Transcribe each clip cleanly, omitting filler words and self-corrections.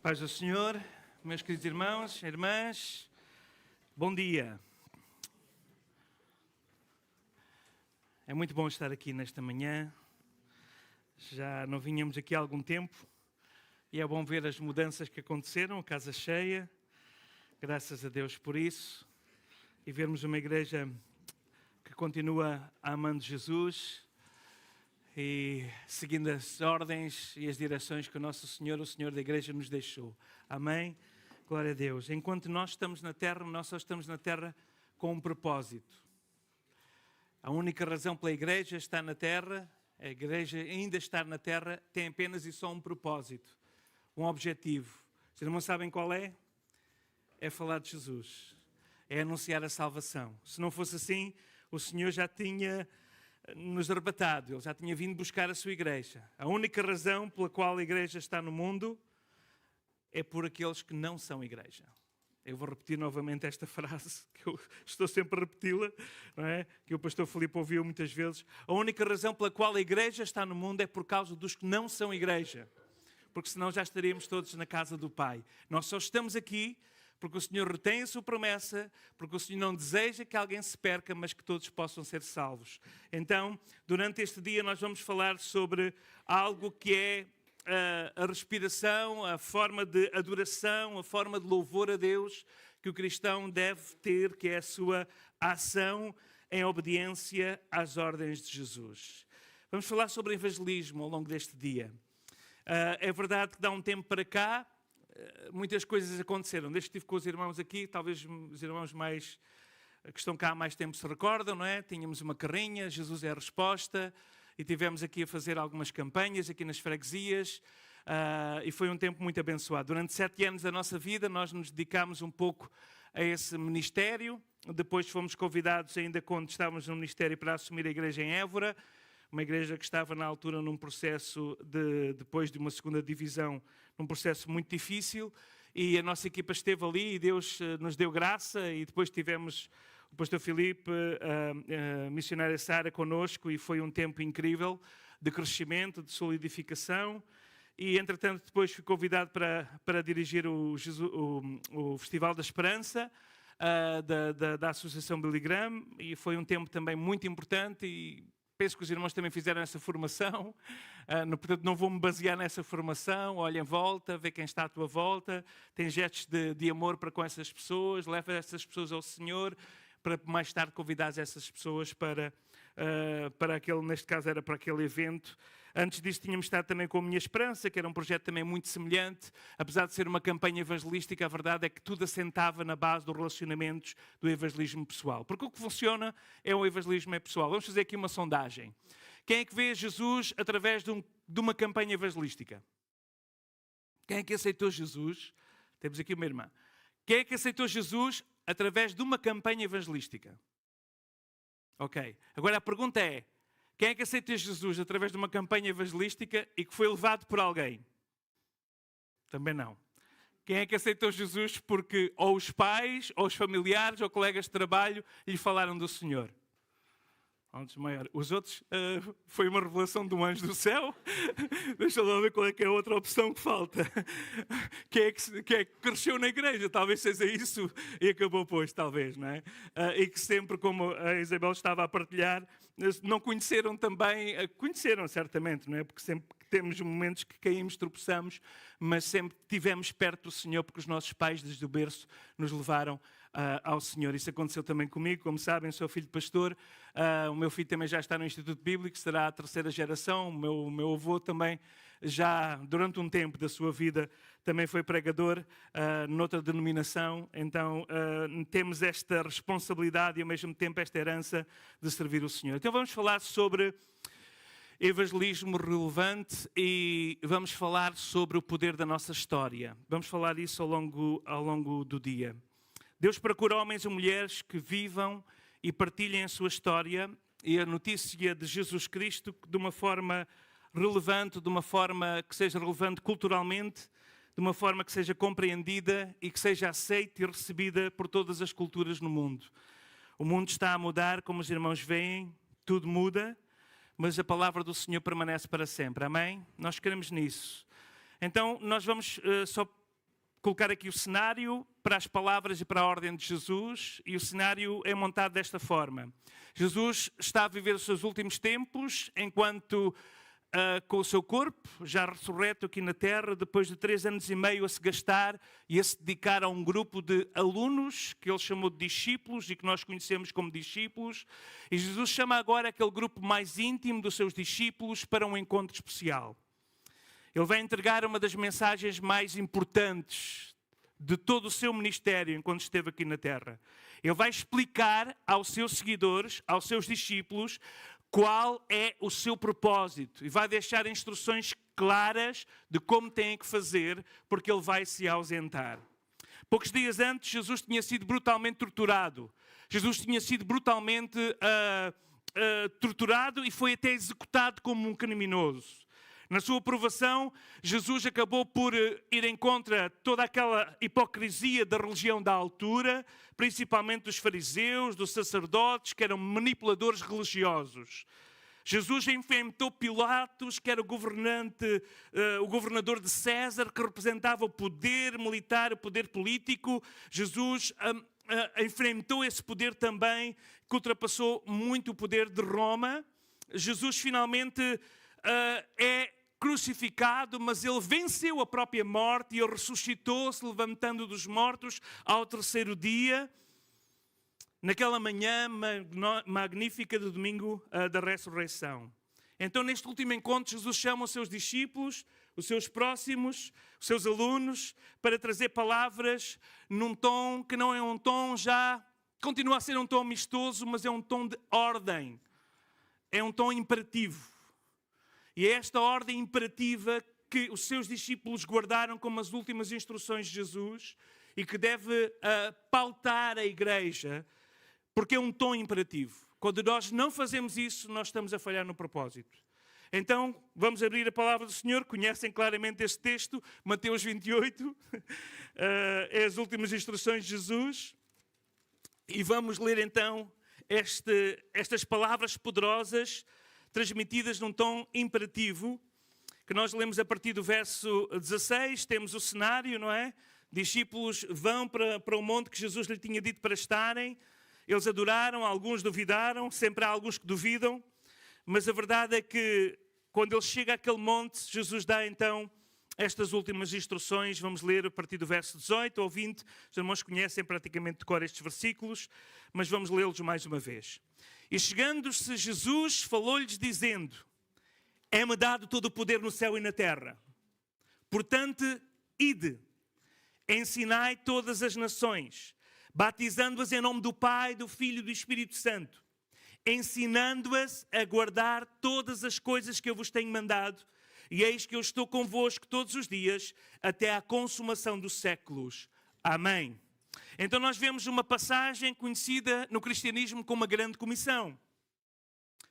Paz do Senhor, meus queridos irmãos, irmãs, bom dia. É muito bom estar aqui nesta manhã. Já não vinhamos aqui há algum tempo e é bom ver as mudanças que aconteceram, a casa cheia, graças a Deus por isso, e vermos uma igreja que continua amando Jesus e seguindo as ordens e as direções que o Senhor da igreja nos deixou. Amém? Glória a Deus. Enquanto nós estamos na terra, nós só estamos na terra com um propósito. A única razão pela igreja estar na terra, a igreja ainda estar na terra, tem apenas e só um propósito, um objetivo. Vocês não sabem qual é? É falar de Jesus. É anunciar a salvação. Se não fosse assim, o Senhor já tinha nos arrebatado, Ele já tinha vindo buscar a sua igreja. A única razão pela qual a igreja está no mundo é por aqueles que não são igreja. Eu vou repetir novamente esta frase, que eu estou sempre a repeti-la, não é? Que o pastor Filipe ouviu muitas vezes. A única razão pela qual a igreja está no mundo é por causa dos que não são igreja. Porque senão já estaríamos todos na casa do Pai. Nós só estamos aqui porque o Senhor retém a sua promessa, porque o Senhor não deseja que alguém se perca, mas que todos possam ser salvos. Então, durante este dia nós vamos falar sobre algo que é a respiração, a forma de adoração, a forma de louvor a Deus que o cristão deve ter, que é a sua ação em obediência às ordens de Jesus. Vamos falar sobre evangelismo ao longo deste dia. É verdade que dá um tempo para cá, muitas coisas aconteceram. Desde que estive com os irmãos aqui, talvez os irmãos que estão cá há mais tempo se recordam, não é? Tínhamos uma carrinha, Jesus é a resposta, e tivemos aqui a fazer algumas campanhas aqui nas freguesias, e foi um tempo muito abençoado. Durante 7 anos da nossa vida, nós nos dedicámos um pouco a esse ministério. Depois fomos convidados, ainda quando estávamos no ministério, para assumir a igreja em Évora, uma igreja que estava na altura num processo, depois de uma segunda divisão, num processo muito difícil, e a nossa equipa esteve ali e Deus nos deu graça, e depois tivemos o pastor Filipe, a missionária Sara connosco, e foi um tempo incrível de crescimento, de solidificação, e entretanto depois fui convidado para dirigir o Festival da Esperança, da Associação Billy Graham, e foi um tempo também muito importante, e penso que os irmãos também fizeram essa formação, portanto não vou-me basear nessa formação. Olha em volta, vê quem está à tua volta, tem gestos de amor para com essas pessoas, leva essas pessoas ao Senhor, para mais tarde convidar essas pessoas para aquele, neste caso era para aquele evento. Antes disso tínhamos estado também com a Minha Esperança, que era um projeto também muito semelhante. Apesar de ser uma campanha evangelística, a verdade é que tudo assentava na base dos relacionamentos do evangelismo pessoal. Porque o que funciona é o evangelismo pessoal. Vamos fazer aqui uma sondagem. Quem é que vê Jesus através de uma campanha evangelística? Quem é que aceitou Jesus? Temos aqui uma irmã. Quem é que aceitou Jesus através de uma campanha evangelística? Ok. Agora a pergunta é: quem é que aceita Jesus através de uma campanha evangelística e que foi levado por alguém? Também não. Quem é que aceitou Jesus porque ou os pais, ou os familiares, ou colegas de trabalho lhe falaram do Senhor? Os outros, foi uma revelação de um anjo do céu. Deixa lá ver qual é que é a outra opção que falta. Quem é que cresceu na igreja? Talvez seja isso e acabou pois, talvez, não é? E que sempre, como a Isabel estava a partilhar, não conheceram também, conheceram certamente, não é? Porque sempre temos momentos que caímos, tropeçamos, mas sempre estivemos perto do Senhor, porque os nossos pais, desde o berço, nos levaram ao Senhor. Isso aconteceu também comigo, como sabem, sou filho de pastor, o meu filho também já está no Instituto Bíblico, será a 3ª geração, o meu avô também, já durante um tempo da sua vida, também foi pregador noutra denominação, então temos esta responsabilidade e ao mesmo tempo esta herança de servir o Senhor. Então vamos falar sobre evangelismo relevante e vamos falar sobre o poder da nossa história. Vamos falar isso ao longo do dia. Deus procura homens e mulheres que vivam e partilhem a sua história e a notícia de Jesus Cristo de uma forma relevante, de uma forma que seja relevante culturalmente, de uma forma que seja compreendida e que seja aceita e recebida por todas as culturas no mundo. O mundo está a mudar, como os irmãos veem, tudo muda, mas a palavra do Senhor permanece para sempre. Amém? Nós queremos nisso. Então, nós vamos só colocar aqui o cenário para as palavras e para a ordem de Jesus, e o cenário é montado desta forma. Jesus está a viver os seus últimos tempos, enquanto com o seu corpo, já ressurreto aqui na terra, depois de 3 anos e meio a se gastar e a se dedicar a um grupo de alunos, que ele chamou de discípulos e que nós conhecemos como discípulos. E Jesus chama agora aquele grupo mais íntimo dos seus discípulos para um encontro especial. Ele vai entregar uma das mensagens mais importantes de todo o seu ministério enquanto esteve aqui na terra. Ele vai explicar aos seus seguidores, aos seus discípulos, qual é o seu propósito e vai deixar instruções claras de como têm que fazer, porque ele vai se ausentar. Poucos dias antes, Jesus tinha sido brutalmente torturado. Jesus tinha sido brutalmente torturado e foi até executado como um criminoso. Na sua provação, Jesus acabou por ir em contra toda aquela hipocrisia da religião da altura, principalmente dos fariseus, dos sacerdotes, que eram manipuladores religiosos. Jesus enfrentou Pilatos, que era o governador de César, que representava o poder militar, o poder político. Jesus enfrentou esse poder também, que ultrapassou muito o poder de Roma. Jesus finalmente é crucificado, mas ele venceu a própria morte e ele ressuscitou, se levantando dos mortos ao 3º dia, naquela manhã magnífica do domingo da ressurreição. Então, neste último encontro, Jesus chama os seus discípulos, os seus próximos, os seus alunos, para trazer palavras num tom que não é um tom já, continua a ser um tom amistoso, mas é um tom de ordem, é um tom imperativo. E é esta ordem imperativa que os seus discípulos guardaram como as últimas instruções de Jesus e que deve pautar a igreja, porque é um tom imperativo. Quando nós não fazemos isso, nós estamos a falhar no propósito. Então, vamos abrir a palavra do Senhor. Conhecem claramente este texto, Mateus 28, é as últimas instruções de Jesus. E vamos ler então estas palavras poderosas, transmitidas num tom imperativo, que nós lemos a partir do verso 16, temos o cenário, não é? Discípulos vão para o monte que Jesus lhe tinha dito para estarem, eles adoraram, alguns duvidaram, sempre há alguns que duvidam, mas a verdade é que quando ele chega àquele monte, Jesus dá então estas últimas instruções. Vamos ler a partir do verso 18 ou 20, os irmãos conhecem praticamente de cor estes versículos, mas vamos lê-los mais uma vez. E chegando-se Jesus, falou-lhes dizendo: é-me dado todo o poder no céu e na terra. Portanto, ide, ensinai todas as nações, batizando-as em nome do Pai, do Filho e do Espírito Santo, ensinando-as a guardar todas as coisas que eu vos tenho mandado, e eis que eu estou convosco todos os dias, até à consumação dos séculos. Amém. Então nós vemos uma passagem conhecida no cristianismo como a Grande Comissão.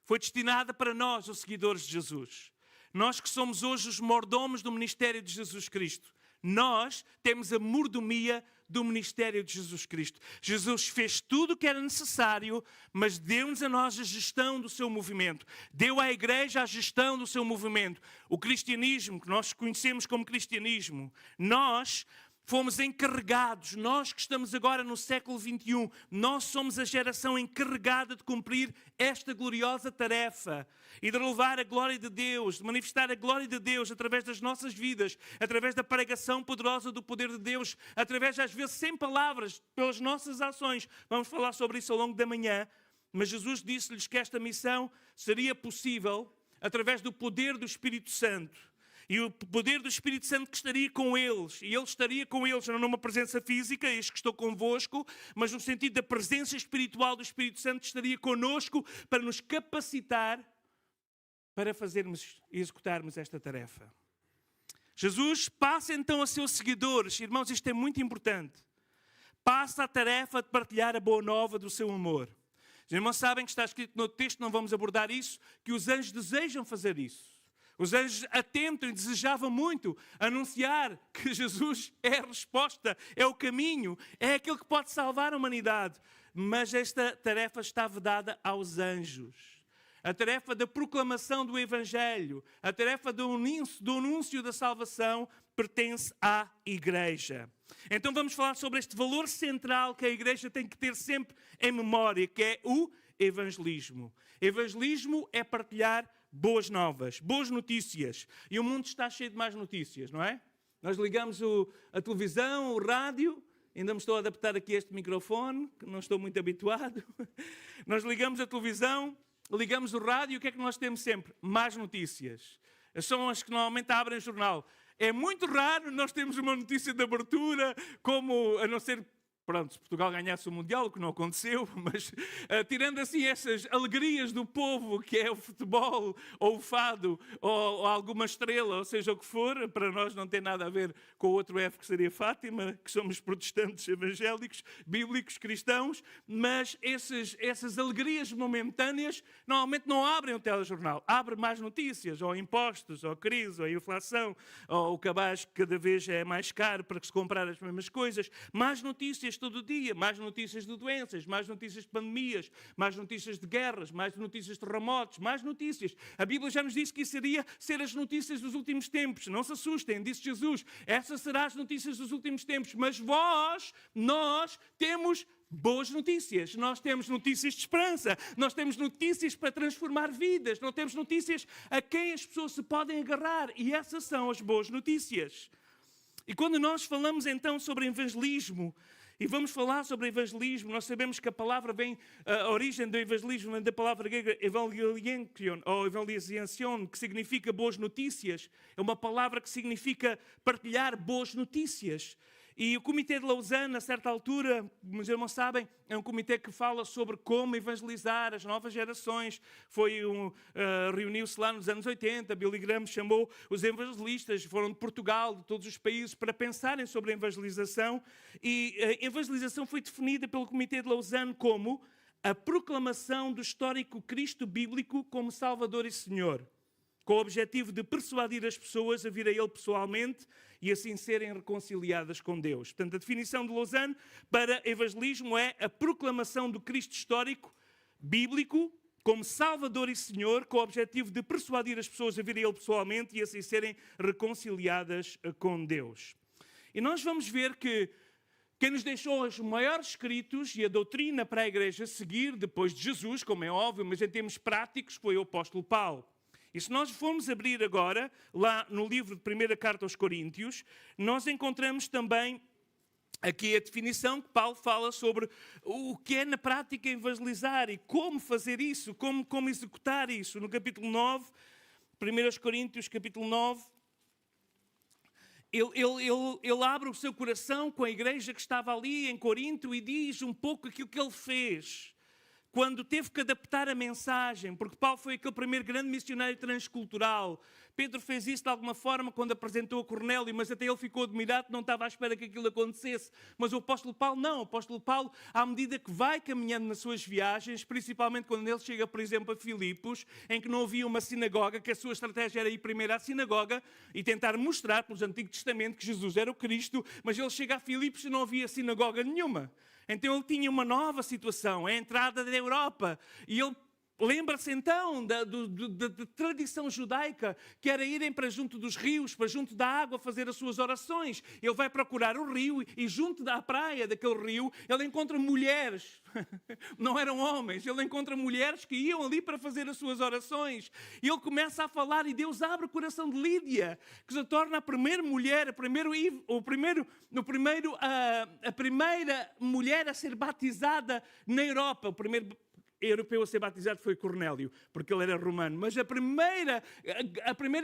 Foi destinada para nós, os seguidores de Jesus. Nós que somos hoje os mordomos do ministério de Jesus Cristo. Nós temos a mordomia do ministério de Jesus Cristo. Jesus fez tudo o que era necessário, mas deu-nos a nós a gestão do seu movimento. Deu à igreja a gestão do seu movimento. O cristianismo, que nós conhecemos como cristianismo, nós fomos encarregados, nós que estamos agora no século XXI, nós somos a geração encarregada de cumprir esta gloriosa tarefa e de levar a glória de Deus, de manifestar a glória de Deus através das nossas vidas, através da pregação poderosa do poder de Deus, através, às vezes, sem palavras, pelas nossas ações. Vamos falar sobre isso ao longo da manhã, mas Jesus disse-lhes que esta missão seria possível através do poder do Espírito Santo. E o poder do Espírito Santo que estaria com eles. E ele estaria com eles, não numa presença física, eis que estou convosco, mas no sentido da presença espiritual do Espírito Santo, estaria conosco para nos capacitar para fazermos e executarmos esta tarefa. Jesus passa então a seus seguidores, irmãos, isto é muito importante, passa a tarefa de partilhar a boa nova do seu amor. Os irmãos sabem que está escrito no texto, não vamos abordar isso, que os anjos desejam fazer isso. Os anjos atentam e desejavam muito anunciar que Jesus é a resposta, é o caminho, é aquele que pode salvar a humanidade. Mas esta tarefa estava dada aos anjos. A tarefa da proclamação do Evangelho, a tarefa do anúncio da salvação, pertence à igreja. Então vamos falar sobre este valor central que a igreja tem que ter sempre em memória, que é o evangelismo. Evangelismo é partilhar boas novas, boas notícias. E o mundo está cheio de más notícias, não é? Nós ligamos a televisão, o rádio, ainda me estou a adaptar aqui a este microfone, que não estou muito habituado. Nós ligamos a televisão, ligamos o rádio, e o que é que nós temos sempre? Más notícias. São as que normalmente abrem o jornal. É muito raro nós termos uma notícia de abertura, como, a não ser, pronto, se Portugal ganhasse o Mundial, o que não aconteceu, mas tirando assim essas alegrias do povo, que é o futebol, ou o fado, ou alguma estrela, ou seja o que for, para nós não tem nada a ver com o outro F, que seria Fátima, que somos protestantes evangélicos, bíblicos, cristãos, mas essas alegrias momentâneas normalmente não abrem o telejornal. Abre mais notícias, ou impostos, ou crise, ou inflação, ou o cabaz que cada vez é mais caro para se comprar as mesmas coisas. Mais notícias todo dia, mais notícias de doenças, mais notícias de pandemias, mais notícias de guerras, mais notícias de terremotos, mais notícias. A Bíblia já nos disse que isso iria ser as notícias dos últimos tempos. Não se assustem, disse Jesus, essas serão as notícias dos últimos tempos, mas nós temos boas notícias, nós temos notícias de esperança, nós temos notícias para transformar vidas, nós temos notícias a quem as pessoas se podem agarrar, e essas são as boas notícias. E quando nós falamos então sobre evangelismo, e vamos falar sobre evangelismo, nós sabemos que a palavra vem, a origem do evangelismo vem da palavra grega evangelion, ou evangelização, que significa boas notícias. É uma palavra que significa partilhar boas notícias. E o Comitê de Lausanne, a certa altura, os irmãos sabem, é um comitê que fala sobre como evangelizar as novas gerações. Reuniu-se lá nos anos 80, Billy Graham chamou os evangelistas, foram de Portugal, de todos os países, para pensarem sobre a evangelização. E a evangelização foi definida pelo Comitê de Lausanne como a proclamação do histórico Cristo bíblico como Salvador e Senhor, com o objetivo de persuadir as pessoas a vir a Ele pessoalmente e assim serem reconciliadas com Deus. Portanto, a definição de Lausanne para evangelismo é a proclamação do Cristo histórico, bíblico, como Salvador e Senhor, com o objetivo de persuadir as pessoas a vir a Ele pessoalmente e assim serem reconciliadas com Deus. E nós vamos ver que quem nos deixou os maiores escritos e a doutrina para a igreja seguir, depois de Jesus, como é óbvio, mas em termos práticos, foi o apóstolo Paulo. E se nós formos abrir agora, lá no livro de 1ª Carta aos Coríntios, nós encontramos também aqui a definição que Paulo fala sobre o que é na prática evangelizar e como fazer isso, como executar isso. No capítulo 9, 1 Coríntios, capítulo 9, ele abre o seu coração com a igreja que estava ali em Corinto e diz um pouco aquilo que ele fez quando teve que adaptar a mensagem, porque Paulo foi aquele primeiro grande missionário transcultural. Pedro fez isso de alguma forma quando apresentou a Cornélio, mas até ele ficou admirado, não estava à espera que aquilo acontecesse. Mas o apóstolo Paulo não. O apóstolo Paulo, à medida que vai caminhando nas suas viagens, principalmente quando ele chega, por exemplo, a Filipos, em que não havia uma sinagoga, que a sua estratégia era ir primeiro à sinagoga e tentar mostrar pelo Antigo Testamento que Jesus era o Cristo, mas ele chega a Filipos e não havia sinagoga nenhuma. Então ele tinha uma nova situação, a entrada da Europa, e ele lembra-se então da tradição judaica, que era irem para junto dos rios, para junto da água fazer as suas orações. Ele vai procurar o rio e junto da praia daquele rio ele encontra mulheres, não eram homens, ele encontra mulheres que iam ali para fazer as suas orações. E ele começa a falar e Deus abre o coração de Lídia, que se torna a primeira mulher, a primeira mulher a ser batizada na Europa. O primeiro europeu a ser batizado foi Cornélio, porque ele era romano. Mas a primeira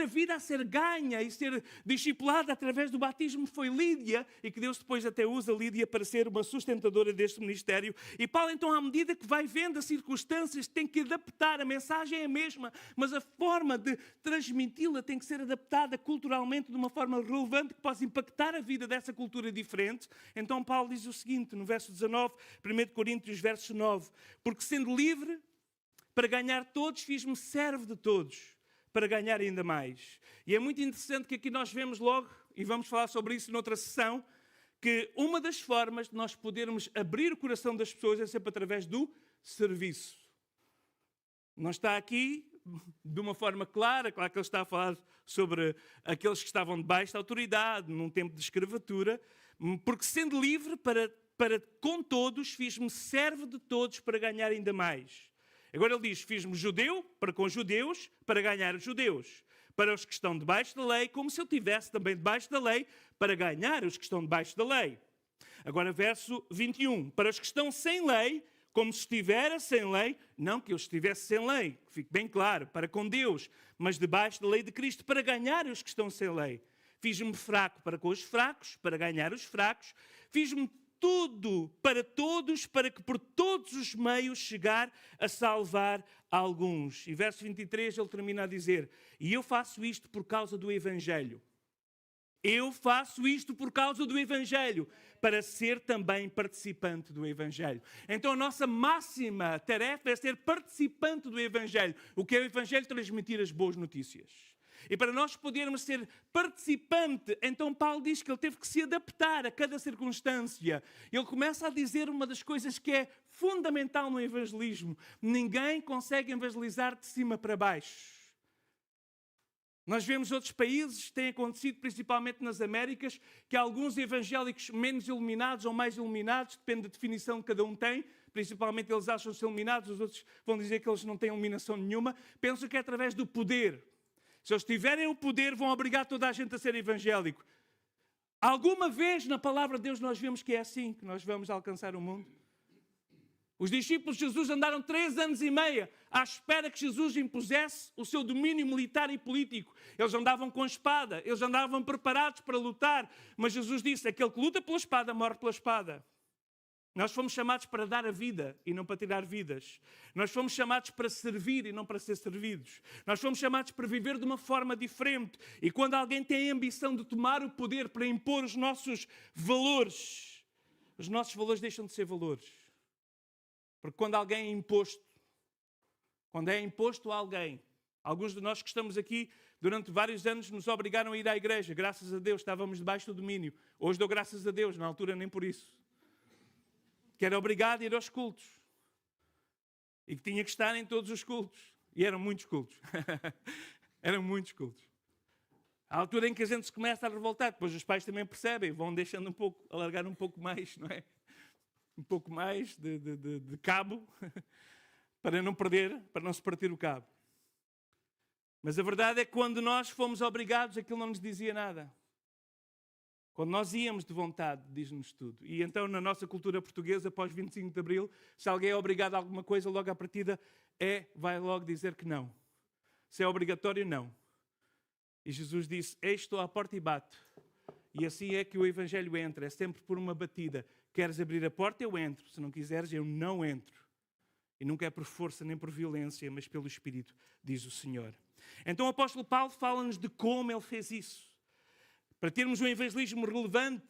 vida a ser ganha e ser discipulada através do batismo foi Lídia, e que Deus depois até usa Lídia para ser uma sustentadora deste ministério. E Paulo, então, à medida que vai vendo as circunstâncias, tem que adaptar. A mensagem é a mesma, mas a forma de transmiti-la tem que ser adaptada culturalmente de uma forma relevante que possa impactar a vida dessa cultura diferente. Então Paulo diz o seguinte, no verso 19, 1 Coríntios, verso 9, porque sendo livre para ganhar todos, fiz-me servo de todos, para ganhar ainda mais. E é muito interessante que aqui nós vemos logo, e vamos falar sobre isso noutra sessão, que uma das formas de nós podermos abrir o coração das pessoas é sempre através do serviço. Não está aqui, de uma forma clara. Claro que ele está a falar sobre aqueles que estavam debaixo da autoridade, num tempo de escravatura, porque sendo livre para com todos, fiz-me servo de todos para ganhar ainda mais. Agora ele diz, fiz-me judeu para com judeus, para ganhar os judeus. Para os que estão debaixo da lei, como se eu estivesse também debaixo da lei, para ganhar os que estão debaixo da lei. Agora verso 21. Para os que estão sem lei, como se estivera sem lei, não que eu estivesse sem lei, que fique bem claro, para com Deus, mas debaixo da lei de Cristo, para ganhar os que estão sem lei. Fiz-me fraco para com os fracos, para ganhar os fracos. Fiz-me tudo para todos, para que por todos os meios chegar a salvar alguns. E verso 23 ele termina a dizer, e eu faço isto por causa do Evangelho. Eu faço isto por causa do Evangelho, para ser também participante do Evangelho. Então a nossa máxima tarefa é ser participante do Evangelho. O que é o Evangelho? Transmitir as boas notícias. E para nós podermos ser participante, então Paulo diz que ele teve que se adaptar a cada circunstância. Ele começa a dizer uma das coisas que é fundamental no evangelismo. Ninguém consegue evangelizar de cima para baixo. Nós vemos outros países, tem acontecido principalmente nas Américas, que alguns evangélicos menos iluminados ou mais iluminados, depende da definição que cada um tem, principalmente eles acham-se iluminados, os outros vão dizer que eles não têm iluminação nenhuma, pensam que é através do poder. Se eles tiverem o poder, vão obrigar toda a gente a ser evangélico. Alguma vez na palavra de Deus nós vemos que é assim que nós vamos alcançar o mundo? Os discípulos de Jesus andaram 3 anos e meio à espera que Jesus impusesse o seu domínio militar e político. Eles andavam com espada, eles andavam preparados para lutar, mas Jesus disse, aquele que luta pela espada, morre pela espada. Nós fomos chamados para dar a vida e não para tirar vidas. Nós fomos chamados para servir e não para ser servidos. Nós fomos chamados para viver de uma forma diferente. E quando alguém tem a ambição de tomar o poder para impor os nossos valores deixam de ser valores. Porque quando alguém é imposto, quando é imposto a alguém, alguns de nós que estamos aqui durante vários anos nos obrigaram a ir à igreja. Graças a Deus estávamos debaixo do domínio. Hoje dou graças a Deus, na altura nem por isso. Que era obrigado a ir aos cultos. E que tinha que estar em todos os cultos. E eram muitos cultos. Eram muitos cultos. À altura em que a gente se começa a revoltar, depois os pais também percebem, vão deixando alargar um pouco mais, não é? Um pouco mais de cabo, para não se partir o cabo. Mas a verdade é que quando nós fomos obrigados, aquilo não nos dizia nada. Quando nós íamos de vontade, diz-nos tudo. E então, na nossa cultura portuguesa, após 25 de Abril, se alguém é obrigado a alguma coisa, logo à partida, vai logo dizer que não. Se é obrigatório, não. E Jesus disse, eis estou à porta e bato. E assim é que o Evangelho entra, é sempre por uma batida. Queres abrir a porta, eu entro. Se não quiseres, eu não entro. E nunca é por força nem por violência, mas pelo Espírito, diz o Senhor. Então o apóstolo Paulo fala-nos de como ele fez isso. Para termos um evangelismo relevante,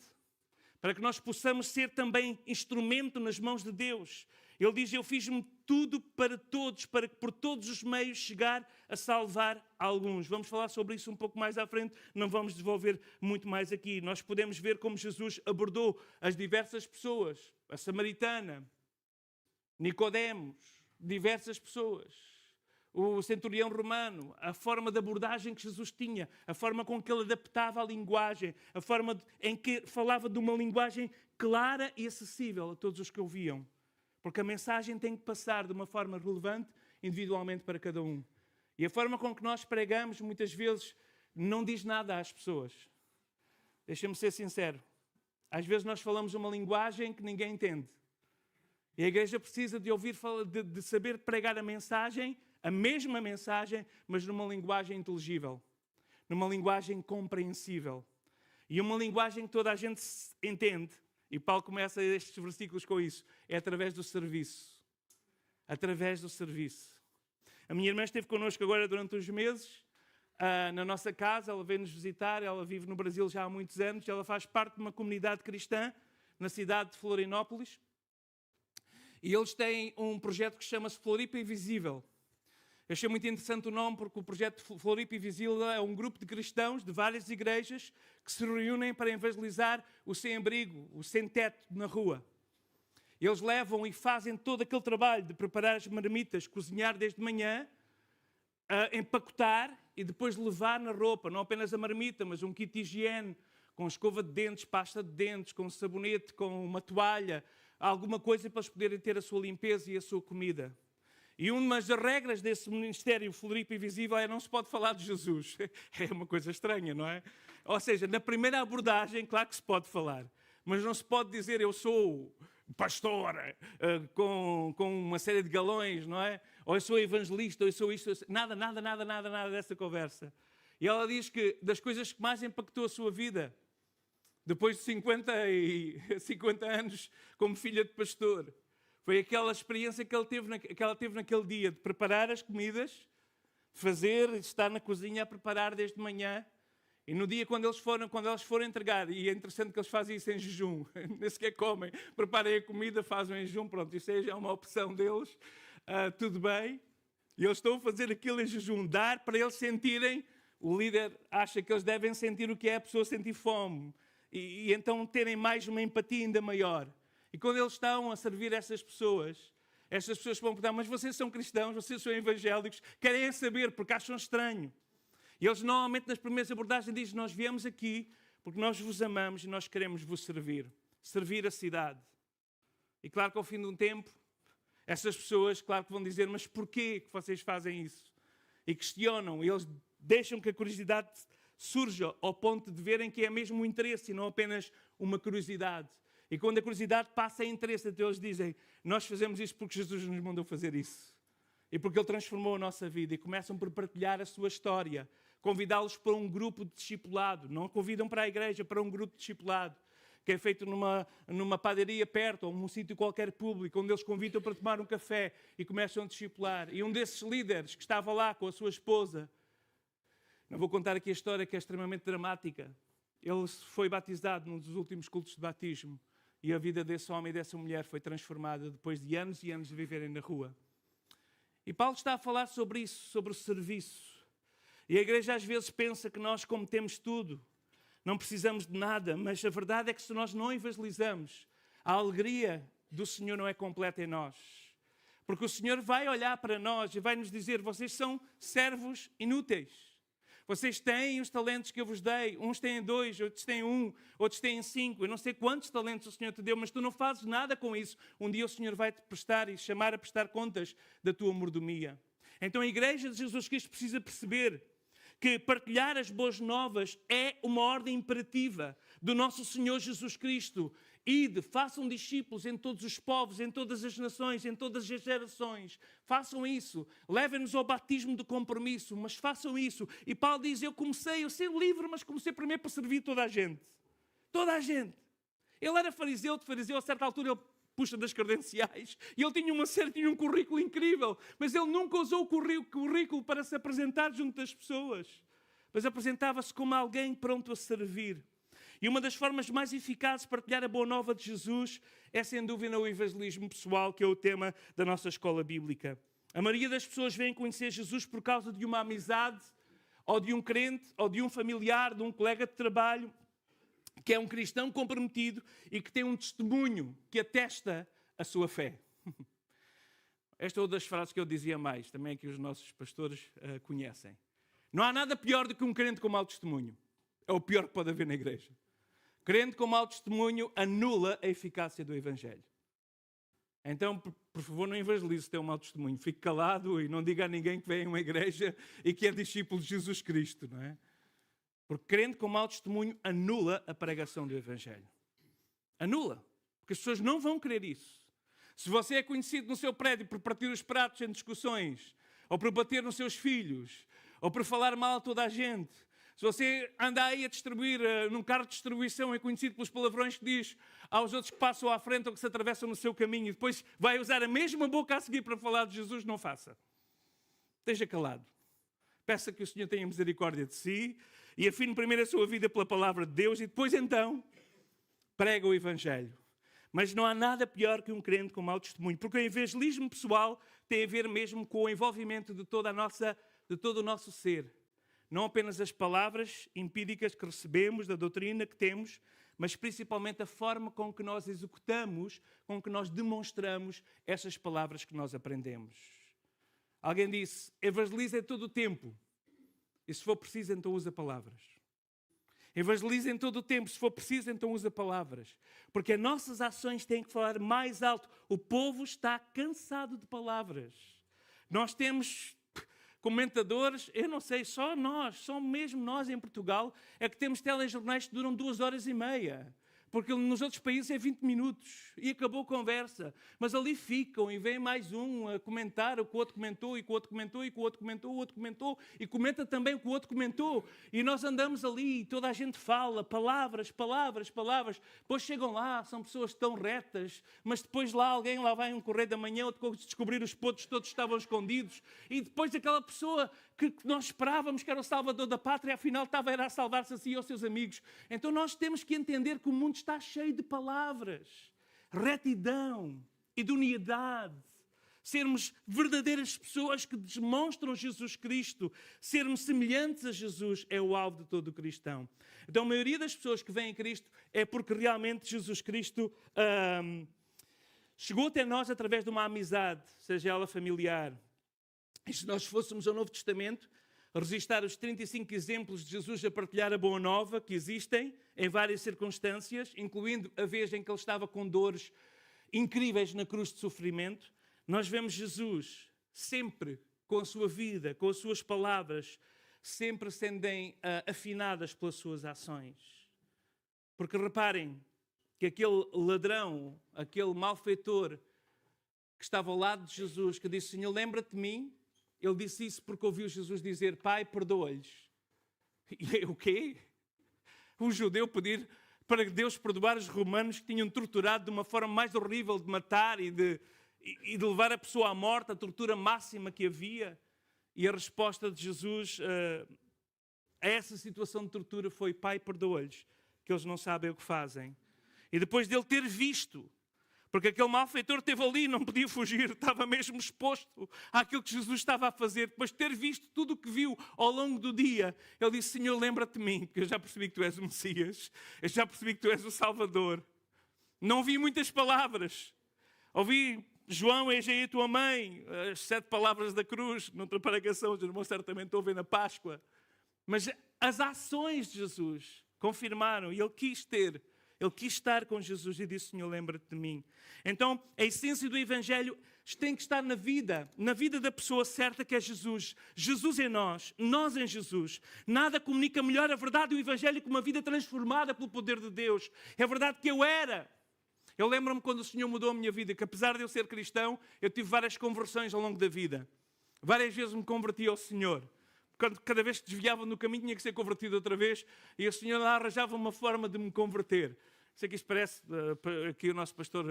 para que nós possamos ser também instrumento nas mãos de Deus. Ele diz, eu fiz-me tudo para todos, para que por todos os meios chegar a salvar alguns. Vamos falar sobre isso um pouco mais à frente, não vamos desenvolver muito mais aqui. Nós podemos ver como Jesus abordou as diversas pessoas, a samaritana, Nicodemos, diversas pessoas. O centurião romano, a forma de abordagem que Jesus tinha, a forma com que ele adaptava a linguagem, a forma em que falava de uma linguagem clara e acessível a todos os que ouviam. Porque a mensagem tem que passar de uma forma relevante, individualmente para cada um. E a forma com que nós pregamos, muitas vezes, não diz nada às pessoas. Deixa-me ser sincero. Às vezes nós falamos uma linguagem que ninguém entende. E a igreja precisa de ouvir, de saber pregar a mesma mensagem, mas numa linguagem inteligível, numa linguagem compreensível e uma linguagem que toda a gente entende. E Paulo começa estes versículos com isso. É através do serviço. Através do serviço. A minha irmã esteve connosco agora durante uns meses, na nossa casa, ela veio-nos visitar, ela vive no Brasil já há muitos anos, ela faz parte de uma comunidade cristã na cidade de Florianópolis. E eles têm um projeto que chama-se Floripa Invisível. Eu achei muito interessante o nome porque o projeto Floripa Invisível é um grupo de cristãos de várias igrejas que se reúnem para evangelizar o sem-abrigo, o sem-teto na rua. Eles levam e fazem todo aquele trabalho de preparar as marmitas, cozinhar desde manhã, a empacotar e depois levar na roupa, não apenas a marmita, mas um kit de higiene, com escova de dentes, pasta de dentes, com sabonete, com uma toalha, alguma coisa para eles poderem ter a sua limpeza e a sua comida. E uma das regras desse ministério Floripa Invisível é não se pode falar de Jesus. É uma coisa estranha, não é? Ou seja, na primeira abordagem, claro que se pode falar, mas não se pode dizer eu sou pastor com uma série de galões, não é? Ou eu sou evangelista, ou eu sou isto. Nada dessa conversa. E ela diz que das coisas que mais impactou a sua vida, depois de 50 anos como filha de pastor, foi aquela experiência que ela teve naquele dia, de preparar as comidas, de fazer, de estar na cozinha a preparar desde manhã. E no dia quando eles foram entregar, e é interessante que eles fazem isso em jejum, nem sequer comem, preparem a comida, fazem em jejum, pronto, isso é uma opção deles, tudo bem. E eles estão a fazer aquilo em jejum, dar para eles sentirem, o líder acha que eles devem sentir o que é a pessoa sentir fome, e então terem mais uma empatia ainda maior. E quando eles estão a servir essas pessoas vão perguntar, mas vocês são cristãos, vocês são evangélicos, querem saber porque acham estranho. E eles normalmente nas primeiras abordagens dizem, nós viemos aqui porque nós vos amamos e nós queremos vos servir a cidade. E claro que ao fim de um tempo, essas pessoas, claro que vão dizer, mas porquê que vocês fazem isso? E questionam, e eles deixam que a curiosidade surja ao ponto de verem que é mesmo um interesse e não apenas uma curiosidade. E quando a curiosidade passa a interesse, então eles dizem, nós fazemos isto porque Jesus nos mandou fazer isso. E porque Ele transformou a nossa vida. E começam por partilhar a sua história. Convidá-los para um grupo de discipulado. Não convidam para a igreja, para um grupo de discipulado. Que é feito numa padaria perto, ou num sítio qualquer público, onde eles convidam para tomar um café e começam a discipular. E um desses líderes que estava lá com a sua esposa, não vou contar aqui a história que é extremamente dramática. Ele foi batizado num dos últimos cultos de batismo. E a vida desse homem e dessa mulher foi transformada depois de anos e anos de viverem na rua. E Paulo está a falar sobre isso, sobre o serviço. E a igreja às vezes pensa que nós, como temos tudo, não precisamos de nada, mas a verdade é que se nós não evangelizamos, a alegria do Senhor não é completa em nós. Porque o Senhor vai olhar para nós e vai nos dizer, vocês são servos inúteis. Vocês têm os talentos que eu vos dei. Uns têm 2, outros têm 1, outros têm 5. Eu não sei quantos talentos o Senhor te deu, mas tu não fazes nada com isso. Um dia o Senhor vai-te prestar e chamar a prestar contas da tua mordomia. Então a Igreja de Jesus Cristo precisa perceber que partilhar as boas novas é uma ordem imperativa do nosso Senhor Jesus Cristo. Ide, façam discípulos em todos os povos, em todas as nações, em todas as gerações. Façam isso. Levem-nos ao batismo de compromisso, mas façam isso. E Paulo diz, eu ser livre, mas comecei primeiro para servir toda a gente. Toda a gente. Ele era fariseu, a certa altura ele puxa das credenciais, e ele tinha um currículo incrível, mas ele nunca usou o currículo para se apresentar junto das pessoas, mas apresentava-se como alguém pronto a servir. E uma das formas mais eficazes de partilhar a boa nova de Jesus é, sem dúvida, o evangelismo pessoal, que é o tema da nossa escola bíblica. A maioria das pessoas vem conhecer Jesus por causa de uma amizade, ou de um crente, ou de um familiar, de um colega de trabalho, que é um cristão comprometido e que tem um testemunho que atesta a sua fé. Esta é uma das frases que eu dizia mais, também que os nossos pastores conhecem. Não há nada pior do que um crente com mau testemunho. É o pior que pode haver na igreja. Crente com mau testemunho anula a eficácia do Evangelho. Então, por favor, não evangelize se tem um mau testemunho. Fique calado e não diga a ninguém que vem a uma igreja e que é discípulo de Jesus Cristo, não é? Porque crente com mau testemunho anula a pregação do Evangelho. Anula. Porque as pessoas não vão querer isso. Se você é conhecido no seu prédio por partir os pratos em discussões, ou por bater nos seus filhos, ou por falar mal a toda a gente, se você anda aí a distribuir, num carro de distribuição, é conhecido pelos palavrões que diz aos outros que passam à frente ou que se atravessam no seu caminho, e depois vai usar a mesma boca a seguir para falar de Jesus, não faça. Esteja calado. Peça que o Senhor tenha misericórdia de si e afine primeiro a sua vida pela palavra de Deus e depois então prega o Evangelho. Mas não há nada pior que um crente com mau testemunho, porque o evangelismo pessoal tem a ver mesmo com o envolvimento de todo o nosso ser. Não apenas as palavras empíricas que recebemos, da doutrina que temos, mas principalmente a forma com que nós executamos, com que nós demonstramos essas palavras que nós aprendemos. Alguém disse, evangeliza em todo o tempo. E se for preciso, então usa palavras. Evangeliza em todo o tempo. Se for preciso, então usa palavras. Porque as nossas ações têm que falar mais alto. O povo está cansado de palavras. Nós temos comentadores, eu não sei, só mesmo nós em Portugal, é que temos telejornais que duram 2h30. Porque nos outros países é 20 minutos e acabou a conversa. Mas ali ficam e vem mais um a comentar o que o outro comentou, e que o outro comentou, e que o outro comentou, o outro comentou, e comenta também o que o outro comentou. E nós andamos ali e toda a gente fala, palavras, palavras, palavras. Depois chegam lá, são pessoas tão retas, mas depois lá vai um correio da manhã, outro descobrir os podres todos estavam escondidos. E depois aquela pessoa que nós esperávamos que era o salvador da pátria, afinal estava a salvar-se a si e aos seus amigos. Então nós temos que entender que o mundo está cheio de palavras, retidão, idoneidade, sermos verdadeiras pessoas que demonstram Jesus Cristo, sermos semelhantes a Jesus é o alvo de todo cristão. Então a maioria das pessoas que vêm a Cristo é porque realmente Jesus Cristo chegou até nós através de uma amizade, seja ela familiar. E se nós fôssemos ao Novo Testamento, registrar os 35 exemplos de Jesus a partilhar a boa nova que existem em várias circunstâncias, incluindo a vez em que ele estava com dores incríveis na cruz de sofrimento, nós vemos Jesus sempre com a sua vida, com as suas palavras, sempre sendo afinadas pelas suas ações. Porque reparem que aquele ladrão, aquele malfeitor que estava ao lado de Jesus, que disse, Senhor, lembra-te de mim. Ele disse isso porque ouviu Jesus dizer, Pai, perdoa-lhes. E o quê? Um judeu pedir para Deus perdoar os romanos que tinham torturado de uma forma mais horrível de matar e de levar a pessoa à morte, a tortura máxima que havia. E a resposta de Jesus a essa situação de tortura foi, Pai, perdoa-lhes, que eles não sabem o que fazem. E depois dele ter visto, porque aquele malfeitor esteve ali, não podia fugir, estava mesmo exposto àquilo que Jesus estava a fazer. Depois de ter visto tudo o que viu ao longo do dia, ele disse, Senhor, lembra-te de mim, porque eu já percebi que tu és o Messias, eu já percebi que tu és o Salvador. Não ouvi muitas palavras. Ouvi, João, eis aí a tua mãe, as 7 palavras da cruz, noutra pregação, os irmãos certamente ouvem na Páscoa. Mas as ações de Jesus confirmaram, e ele quis estar com Jesus e disse, Senhor, lembra-te de mim. Então, a essência do Evangelho tem que estar na vida da pessoa certa que é Jesus. Jesus em nós em Jesus. Nada comunica melhor a verdade do Evangelho que uma vida transformada pelo poder de Deus. É verdade que eu lembro-me quando o Senhor mudou a minha vida, que apesar de eu ser cristão, eu tive várias conversões ao longo da vida. Várias vezes me converti ao Senhor. Cada vez que desviava no caminho tinha que ser convertido outra vez e o Senhor lá arranjava uma forma de me converter. Sei que isto parece, aqui o nosso pastor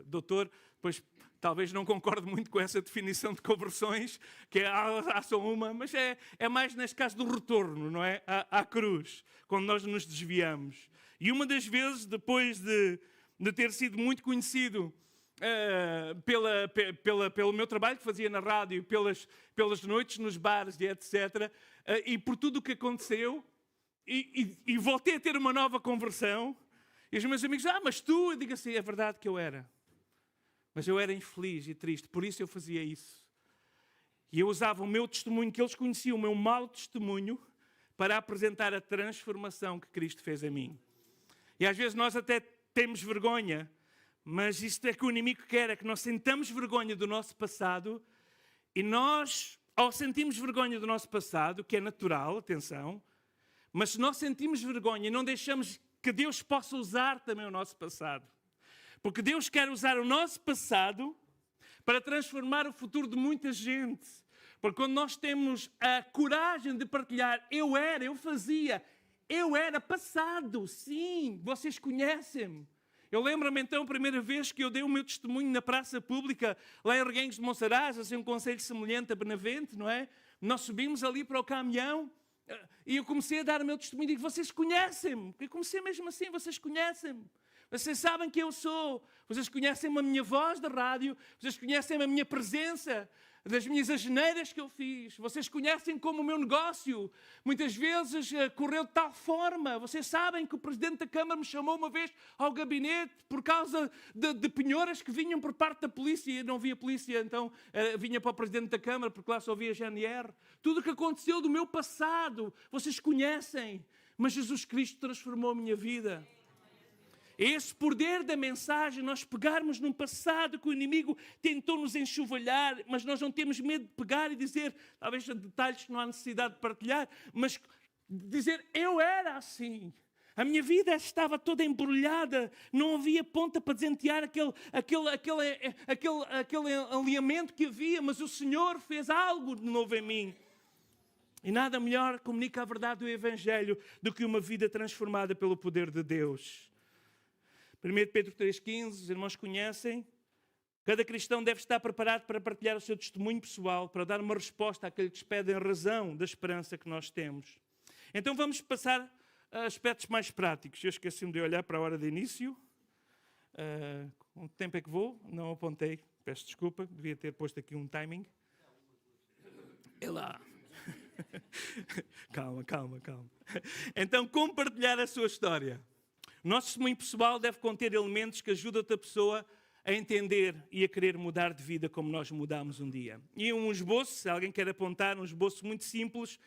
doutor, pois talvez não concorde muito com essa definição de conversões, que há só uma, mas é mais neste caso do retorno, não é? À cruz, quando nós nos desviamos. E uma das vezes, depois de ter sido muito conhecido pelo meu trabalho que fazia na rádio, pelas noites nos bares e etc., e por tudo o que aconteceu, e voltei a ter uma nova conversão, e os meus amigos, mas tu, eu digo assim, é verdade que eu era. Mas eu era infeliz e triste, por isso eu fazia isso. E eu usava o meu testemunho, que eles conheciam, o meu mau testemunho, para apresentar a transformação que Cristo fez em mim. E às vezes nós até temos vergonha, mas isto é que o inimigo quer, é que nós sentamos vergonha do nosso passado, e nós, ao sentirmos vergonha do nosso passado, que é natural, atenção, mas se nós sentimos vergonha e não deixamos que Deus possa usar também o nosso passado. Porque Deus quer usar o nosso passado para transformar o futuro de muita gente. Porque quando nós temos a coragem de partilhar, eu fazia, eu era passado, sim, vocês conhecem-me. Eu lembro-me então a primeira vez que eu dei o meu testemunho na praça pública, lá em Reguengos de Monsaraz, assim um conselho semelhante a Benavente, não é? Nós subimos ali para o caminhão, e eu comecei a dar o meu testemunho e digo, vocês conhecem-me. Eu comecei mesmo assim, vocês conhecem-me. Vocês sabem quem eu sou. Vocês conhecem a minha voz da rádio. Vocês conhecem a minha presença das minhas asneiras que eu fiz. Vocês conhecem como o meu negócio muitas vezes correu de tal forma. Vocês sabem que o Presidente da Câmara me chamou uma vez ao gabinete por causa de penhoras que vinham por parte da polícia. Eu não via polícia, então vinha para o Presidente da Câmara, porque lá só via GNR. Tudo o que aconteceu do meu passado, vocês conhecem. Mas Jesus Cristo transformou a minha vida. Esse poder da mensagem, nós pegarmos num passado que o inimigo tentou nos enxovalhar, mas nós não temos medo de pegar e dizer, talvez detalhes que não há necessidade de partilhar, mas dizer, eu era assim. A minha vida estava toda embrulhada, não havia ponta para desentear aquele alinhamento que havia, mas o Senhor fez algo de novo em mim. E nada melhor comunica a verdade do Evangelho do que uma vida transformada pelo poder de Deus. 1 Pedro 3,15, os irmãos conhecem. Cada cristão deve estar preparado para partilhar o seu testemunho pessoal, para dar uma resposta àqueles que pedem razão da esperança que nós temos. Então vamos passar a aspectos mais práticos. Eu esqueci-me de olhar para a hora de início. Quanto tempo é que vou? Não apontei. Peço desculpa, devia ter posto aqui um timing. É lá. Calma. Então, como partilhar a sua história? O nosso testemunho pessoal deve conter elementos que ajudam outra pessoa a entender e a querer mudar de vida como nós mudámos um dia. E um esboço, se alguém quer apontar, um esboço muito simples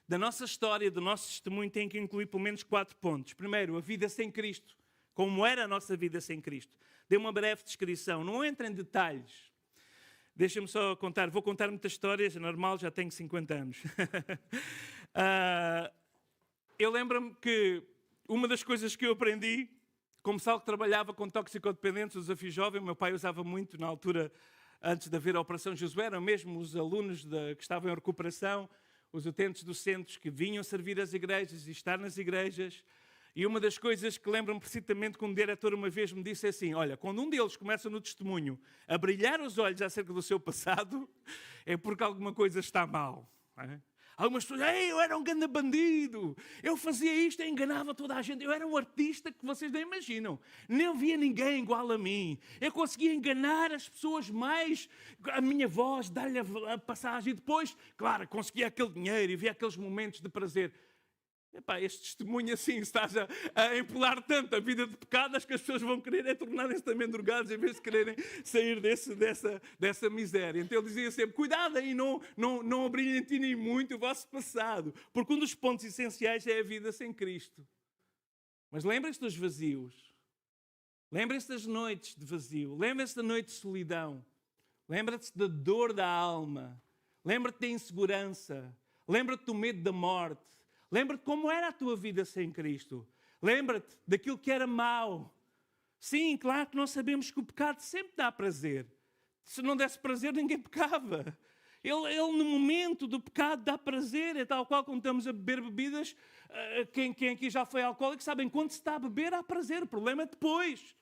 da nossa história, do nosso testemunho, tem que incluir pelo menos 4 pontos. Primeiro, a vida sem Cristo. Como era a nossa vida sem Cristo. Dê uma breve descrição, não entre em detalhes. Deixa-me só contar, vou contar muitas histórias, é normal, já tenho 50 anos. Eu lembro-me que uma das coisas que eu aprendi, como sal que trabalhava com toxicodependentes, o Desafio Jovem, o meu pai usava muito na altura, antes de haver a Operação Josué, eram mesmo os alunos que estavam em recuperação, os utentes dos centros que vinham servir as igrejas e estar nas igrejas. E uma das coisas que lembro-me precisamente que um diretor uma vez me disse assim, olha, quando um deles começa no testemunho a brilhar os olhos acerca do seu passado, é porque alguma coisa está mal. Não é? Algumas pessoas, eu era um grande bandido, eu fazia isto, eu enganava toda a gente, eu era um artista que vocês nem imaginam, nem havia ninguém igual a mim, eu conseguia enganar as pessoas mais, a minha voz, dar-lhe a passagem, e depois, claro, conseguia aquele dinheiro e via aqueles momentos de prazer. Epá, este testemunho assim, estás a empolar tanto a vida de pecado, acho que as pessoas vão querer tornarem-se também drogados em vez de quererem sair dessa miséria. Então ele dizia sempre, cuidado aí, não abrilhantem muito o vosso passado, porque um dos pontos essenciais é a vida sem Cristo. Mas lembrem-se dos vazios, lembrem-se das noites de vazio, lembrem-se da noite de solidão, lembrem-se da dor da alma, lembra-te da insegurança, lembra-te do medo da morte. Lembra-te como era a tua vida sem Cristo. Lembra-te daquilo que era mau. Sim, claro que nós sabemos que o pecado sempre dá prazer. Se não desse prazer, ninguém pecava. Ele no momento do pecado dá prazer. É tal qual quando estamos a beber bebidas. Quem aqui já foi alcoólico sabem quando se está a beber há prazer. O problema é depois.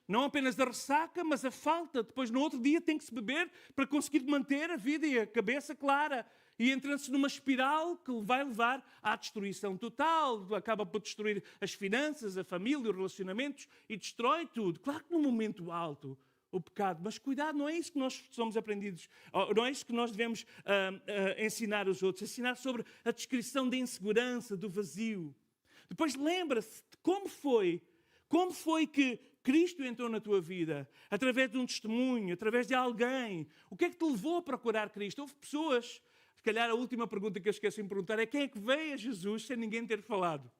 Não apenas a ressaca, mas a falta. Depois no outro dia tem que se beber para conseguir manter a vida e a cabeça clara. E entra-se numa espiral que vai levar à destruição total. Acaba por destruir as finanças, a família, os relacionamentos e destrói tudo. Claro que no momento alto, o pecado. Mas cuidado, não é isso que nós somos aprendidos. Não é isso que nós devemos ensinar os outros. Ensinar sobre a descrição da insegurança, do vazio. Depois lembra-se de como foi que Cristo entrou na tua vida. Através de um testemunho, através de alguém. O que é que te levou a procurar Cristo? Houve pessoas... Se calhar a última pergunta que eu esqueci de perguntar é quem é que veio a Jesus sem ninguém ter falado?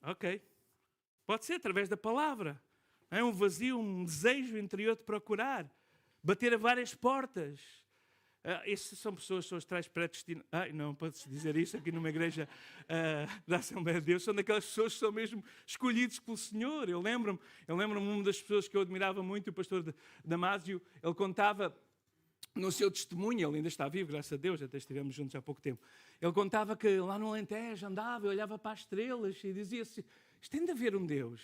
Ok. Pode ser através da palavra. É um vazio, um desejo interior de procurar. Bater a várias portas. Essas são pessoas astrais predestinadas. Não pode-se dizer isso aqui numa igreja da Assembleia de Deus. São daquelas pessoas que são mesmo escolhidos pelo Senhor. Eu lembro-me uma das pessoas que eu admirava muito, o pastor Damásio, ele contava... No seu testemunho, ele ainda está vivo, graças a Deus, até estivemos juntos há pouco tempo. Ele contava que lá no Alentejo andava, olhava para as estrelas e dizia assim, isto tem de haver um Deus,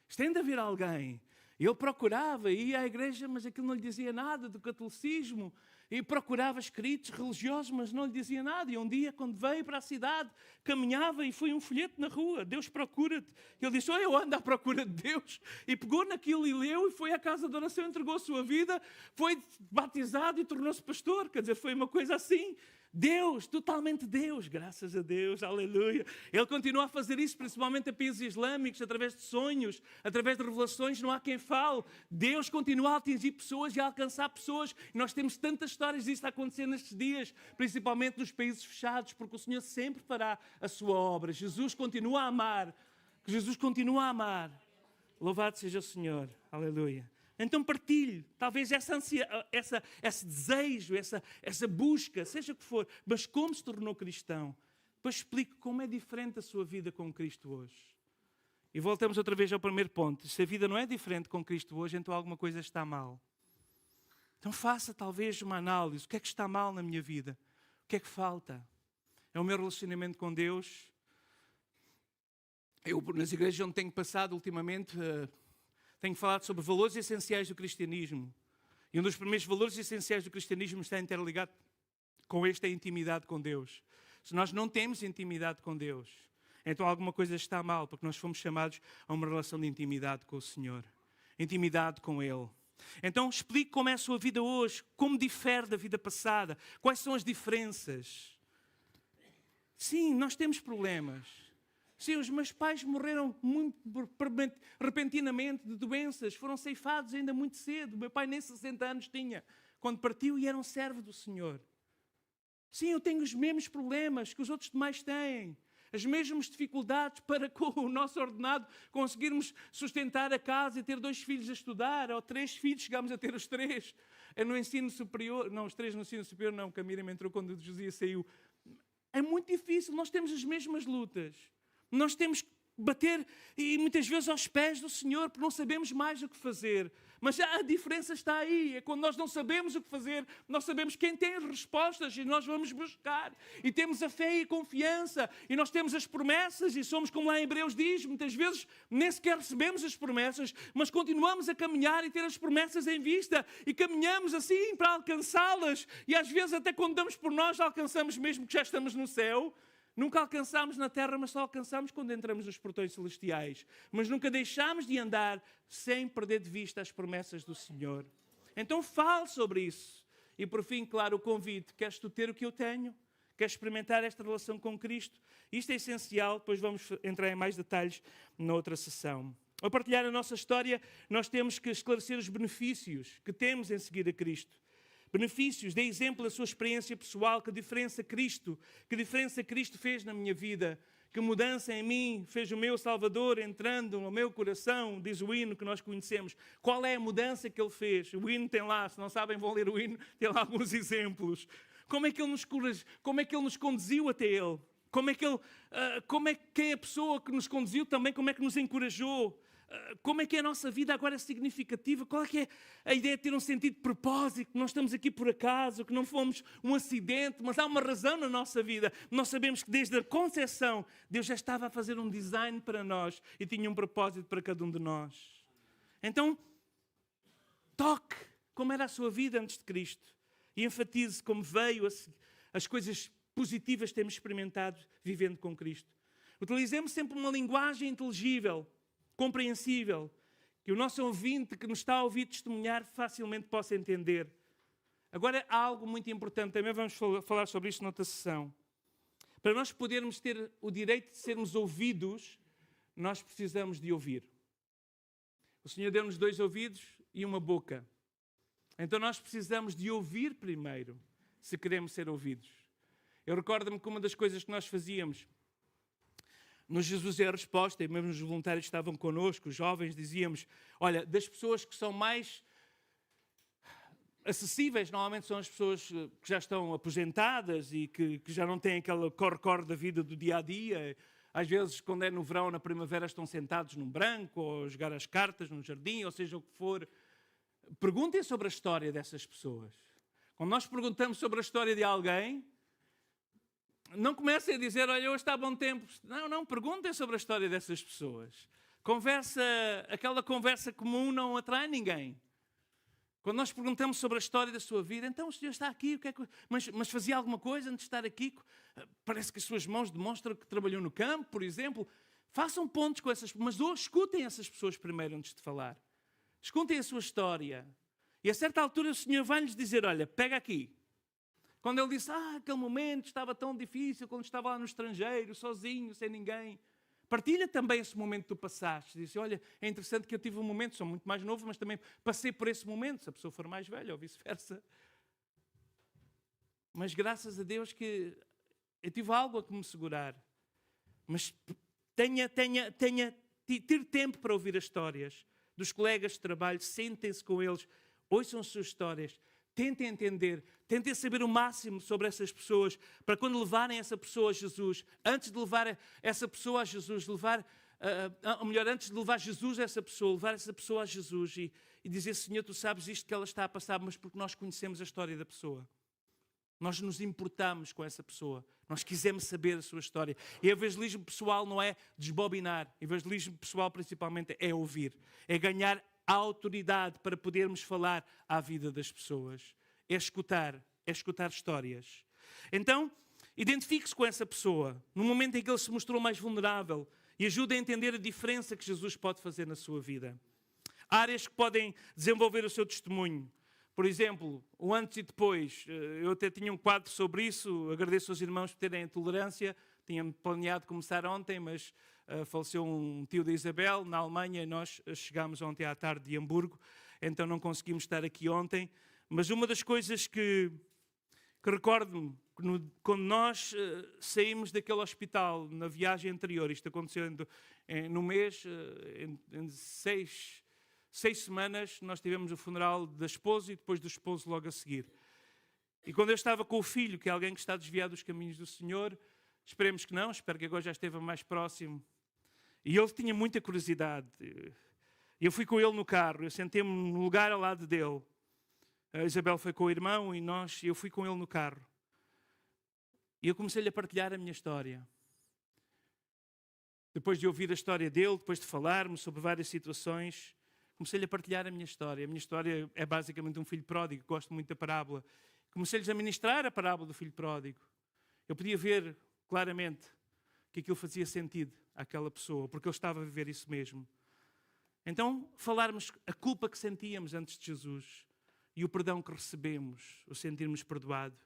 isto tem de haver alguém. E ele procurava, ia à igreja, mas aquilo não lhe dizia nada do catolicismo. e procurava escritos religiosos, mas não lhe dizia nada. E um dia, quando veio para a cidade, caminhava e foi um folheto na rua: Deus procura-te. Ele disse: eu ando à procura de Deus. E pegou naquilo e leu, e foi à casa de oração, entregou a sua vida, foi batizado e tornou-se pastor. Quer dizer, foi uma coisa assim. Deus, totalmente Deus, graças a Deus, aleluia. Ele continua a fazer isso, principalmente a países islâmicos, através de sonhos, através de revelações, não há quem fale. Deus continua a atingir pessoas e a alcançar pessoas. E nós temos tantas histórias disso a acontecer nestes dias, principalmente nos países fechados, porque o Senhor sempre fará a sua obra. Jesus continua a amar, Jesus continua a amar. Louvado seja o Senhor, aleluia. Então partilhe, talvez esse desejo, essa busca, seja o que for, mas como se tornou cristão. Depois explique como é diferente a sua vida com Cristo hoje. E voltamos outra vez ao primeiro ponto. Se a vida não é diferente com Cristo hoje, então alguma coisa está mal. Então faça talvez uma análise. O que é que está mal na minha vida? O que é que falta? É o meu relacionamento com Deus? Eu, nas igrejas onde tenho passado ultimamente, tenho falado sobre valores essenciais do cristianismo. E um dos primeiros valores essenciais do cristianismo está interligado com esta intimidade com Deus. Se nós não temos intimidade com Deus, então alguma coisa está mal, porque nós fomos chamados a uma relação de intimidade com o Senhor. Intimidade com Ele. Então explique como é a sua vida hoje, como difere da vida passada, quais são as diferenças. Sim, nós temos problemas. Sim, os meus pais morreram muito repentinamente de doenças, foram ceifados ainda muito cedo. O meu pai nem 60 anos tinha quando partiu e era um servo do Senhor. Sim, eu tenho os mesmos problemas que os outros demais têm, as mesmas dificuldades para com o nosso ordenado conseguirmos sustentar a casa e ter 2 filhos a estudar, ou 3 filhos, chegámos a ter os 3. No ensino superior, não, os 3 no ensino superior não, que a Miriam entrou quando o Josias saiu. É muito difícil, nós temos as mesmas lutas. Nós temos que bater e muitas vezes aos pés do Senhor porque não sabemos mais o que fazer. Mas a diferença está aí. É quando nós não sabemos o que fazer, nós sabemos quem tem as respostas e nós vamos buscar. E temos a fé e a confiança. E nós temos as promessas e somos como lá em Hebreus diz. Muitas vezes nem sequer recebemos as promessas, mas continuamos a caminhar e ter as promessas em vista. E caminhamos assim para alcançá-las. E às vezes até quando damos por nós, alcançamos mesmo que já estamos no céu. Nunca alcançámos na terra, mas só alcançámos quando entramos nos portões celestiais. Mas nunca deixámos de andar sem perder de vista as promessas do Senhor. Então fale sobre isso. E por fim, claro, o convite. Queres tu ter o que eu tenho? Queres experimentar esta relação com Cristo? Isto é essencial, depois vamos entrar em mais detalhes na outra sessão. Ao partilhar a nossa história, nós temos que esclarecer os benefícios que temos em seguir a Cristo. Benefícios, dê exemplo da sua experiência pessoal, que diferença Cristo fez na minha vida, que mudança em mim fez o meu Salvador entrando no meu coração, diz o hino que nós conhecemos. Qual é a mudança que Ele fez? O hino tem lá, se não sabem vão ler o hino, tem lá alguns exemplos. Como é que Ele nos conduziu até Ele? Quem é a pessoa que nos conduziu também, como é que nos encorajou? Como é que a nossa vida agora é significativa? Qual é que é a ideia de ter um sentido de propósito? Que não estamos aqui por acaso, que não fomos um acidente, mas há uma razão na nossa vida. Nós sabemos que desde a concepção Deus já estava a fazer um design para nós e tinha um propósito para cada um de nós. Então, toque como era a sua vida antes de Cristo e enfatize como veio as coisas positivas que temos experimentado vivendo com Cristo. Utilizemos sempre uma linguagem inteligível, compreensível, que o nosso ouvinte que nos está a ouvir testemunhar facilmente possa entender. Agora há algo muito importante, também vamos falar sobre isto noutra sessão. Para nós podermos ter o direito de sermos ouvidos, nós precisamos de ouvir. O Senhor deu-nos 2 ouvidos e uma boca. Então nós precisamos de ouvir primeiro, se queremos ser ouvidos. Eu recordo-me que uma das coisas que nós fazíamos no Jesus é a Resposta, e mesmo os voluntários que estavam connosco, os jovens, dizíamos, olha, das pessoas que são mais acessíveis, normalmente são as pessoas que já estão aposentadas e que já não têm aquela cor-cor da vida do dia-a-dia. Às vezes, quando é no verão, na primavera, estão sentados num branco, ou a jogar as cartas num jardim, ou seja o que for. Perguntem sobre a história dessas pessoas. Quando nós perguntamos sobre a história de alguém, não comecem a dizer, olha, hoje está bom tempo. Não, perguntem sobre a história dessas pessoas. Aquela conversa comum não atrai ninguém. Quando nós perguntamos sobre a história da sua vida, então o Senhor está aqui, o que é que... mas fazia alguma coisa antes de estar aqui? Parece que as suas mãos demonstram que trabalhou no campo, por exemplo. Façam pontos com essas pessoas, mas escutem essas pessoas primeiro antes de falar. Escutem a sua história. E a certa altura o Senhor vai-lhes dizer, olha, pega aqui. Quando ele disse, aquele momento estava tão difícil, quando estava lá no estrangeiro, sozinho, sem ninguém. Partilha também esse momento que tu passaste. Diz, olha, é interessante que eu tive um momento, sou muito mais novo, mas também passei por esse momento, se a pessoa for mais velha ou vice-versa. Mas graças a Deus que eu tive algo a que me segurar. Mas ter tempo para ouvir as histórias dos colegas de trabalho, sentem-se com eles, ouçam as suas histórias, tentem entender, tentem saber o máximo sobre essas pessoas, para quando levarem essa pessoa a Jesus, antes de levar essa pessoa a Jesus, antes de levar Jesus a essa pessoa, levar essa pessoa a Jesus e dizer, Senhor, tu sabes isto que ela está a passar, mas porque nós conhecemos a história da pessoa. Nós nos importamos com essa pessoa. Nós quisemos saber a sua história. E evangelismo pessoal não é desbobinar. Evangelismo pessoal, principalmente, é ouvir. É ganhar a autoridade para podermos falar à vida das pessoas. É escutar histórias. Então, identifique-se com essa pessoa, no momento em que ele se mostrou mais vulnerável, e ajude a entender a diferença que Jesus pode fazer na sua vida. Há áreas que podem desenvolver o seu testemunho. Por exemplo, o antes e depois. Eu até tinha um quadro sobre isso. Agradeço aos irmãos por terem a tolerância. Tinha planeado começar ontem, mas faleceu um tio da Isabel na Alemanha e nós chegámos ontem à tarde de Hamburgo, então não conseguimos estar aqui ontem. Mas uma das coisas que recordo-me, quando nós saímos daquele hospital na viagem anterior, isto aconteceu no mês, em 6 semanas, nós tivemos o funeral da esposa e depois do esposo logo a seguir. E quando eu estava com o filho, que é alguém que está desviado dos caminhos do Senhor, esperemos que não, espero que agora já esteve mais próximo. E ele tinha muita curiosidade. Eu fui com ele no carro, eu sentei-me no lugar ao lado dele. A Isabel foi com o irmão e eu fui com ele no carro. E eu comecei-lhe a partilhar a minha história. Depois de ouvir a história dele, depois de falarmos sobre várias situações, comecei-lhe a partilhar a minha história. A minha história é basicamente um filho pródigo, gosto muito da parábola. Comecei-lhes a ministrar a parábola do filho pródigo. Eu podia ver claramente que aquilo fazia sentido àquela pessoa, porque ele estava a viver isso mesmo. Então, falarmos a culpa que sentíamos antes de Jesus e o perdão que recebemos, o sentirmos perdoado.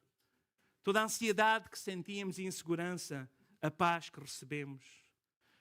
Toda a ansiedade que sentíamos e insegurança, a paz que recebemos.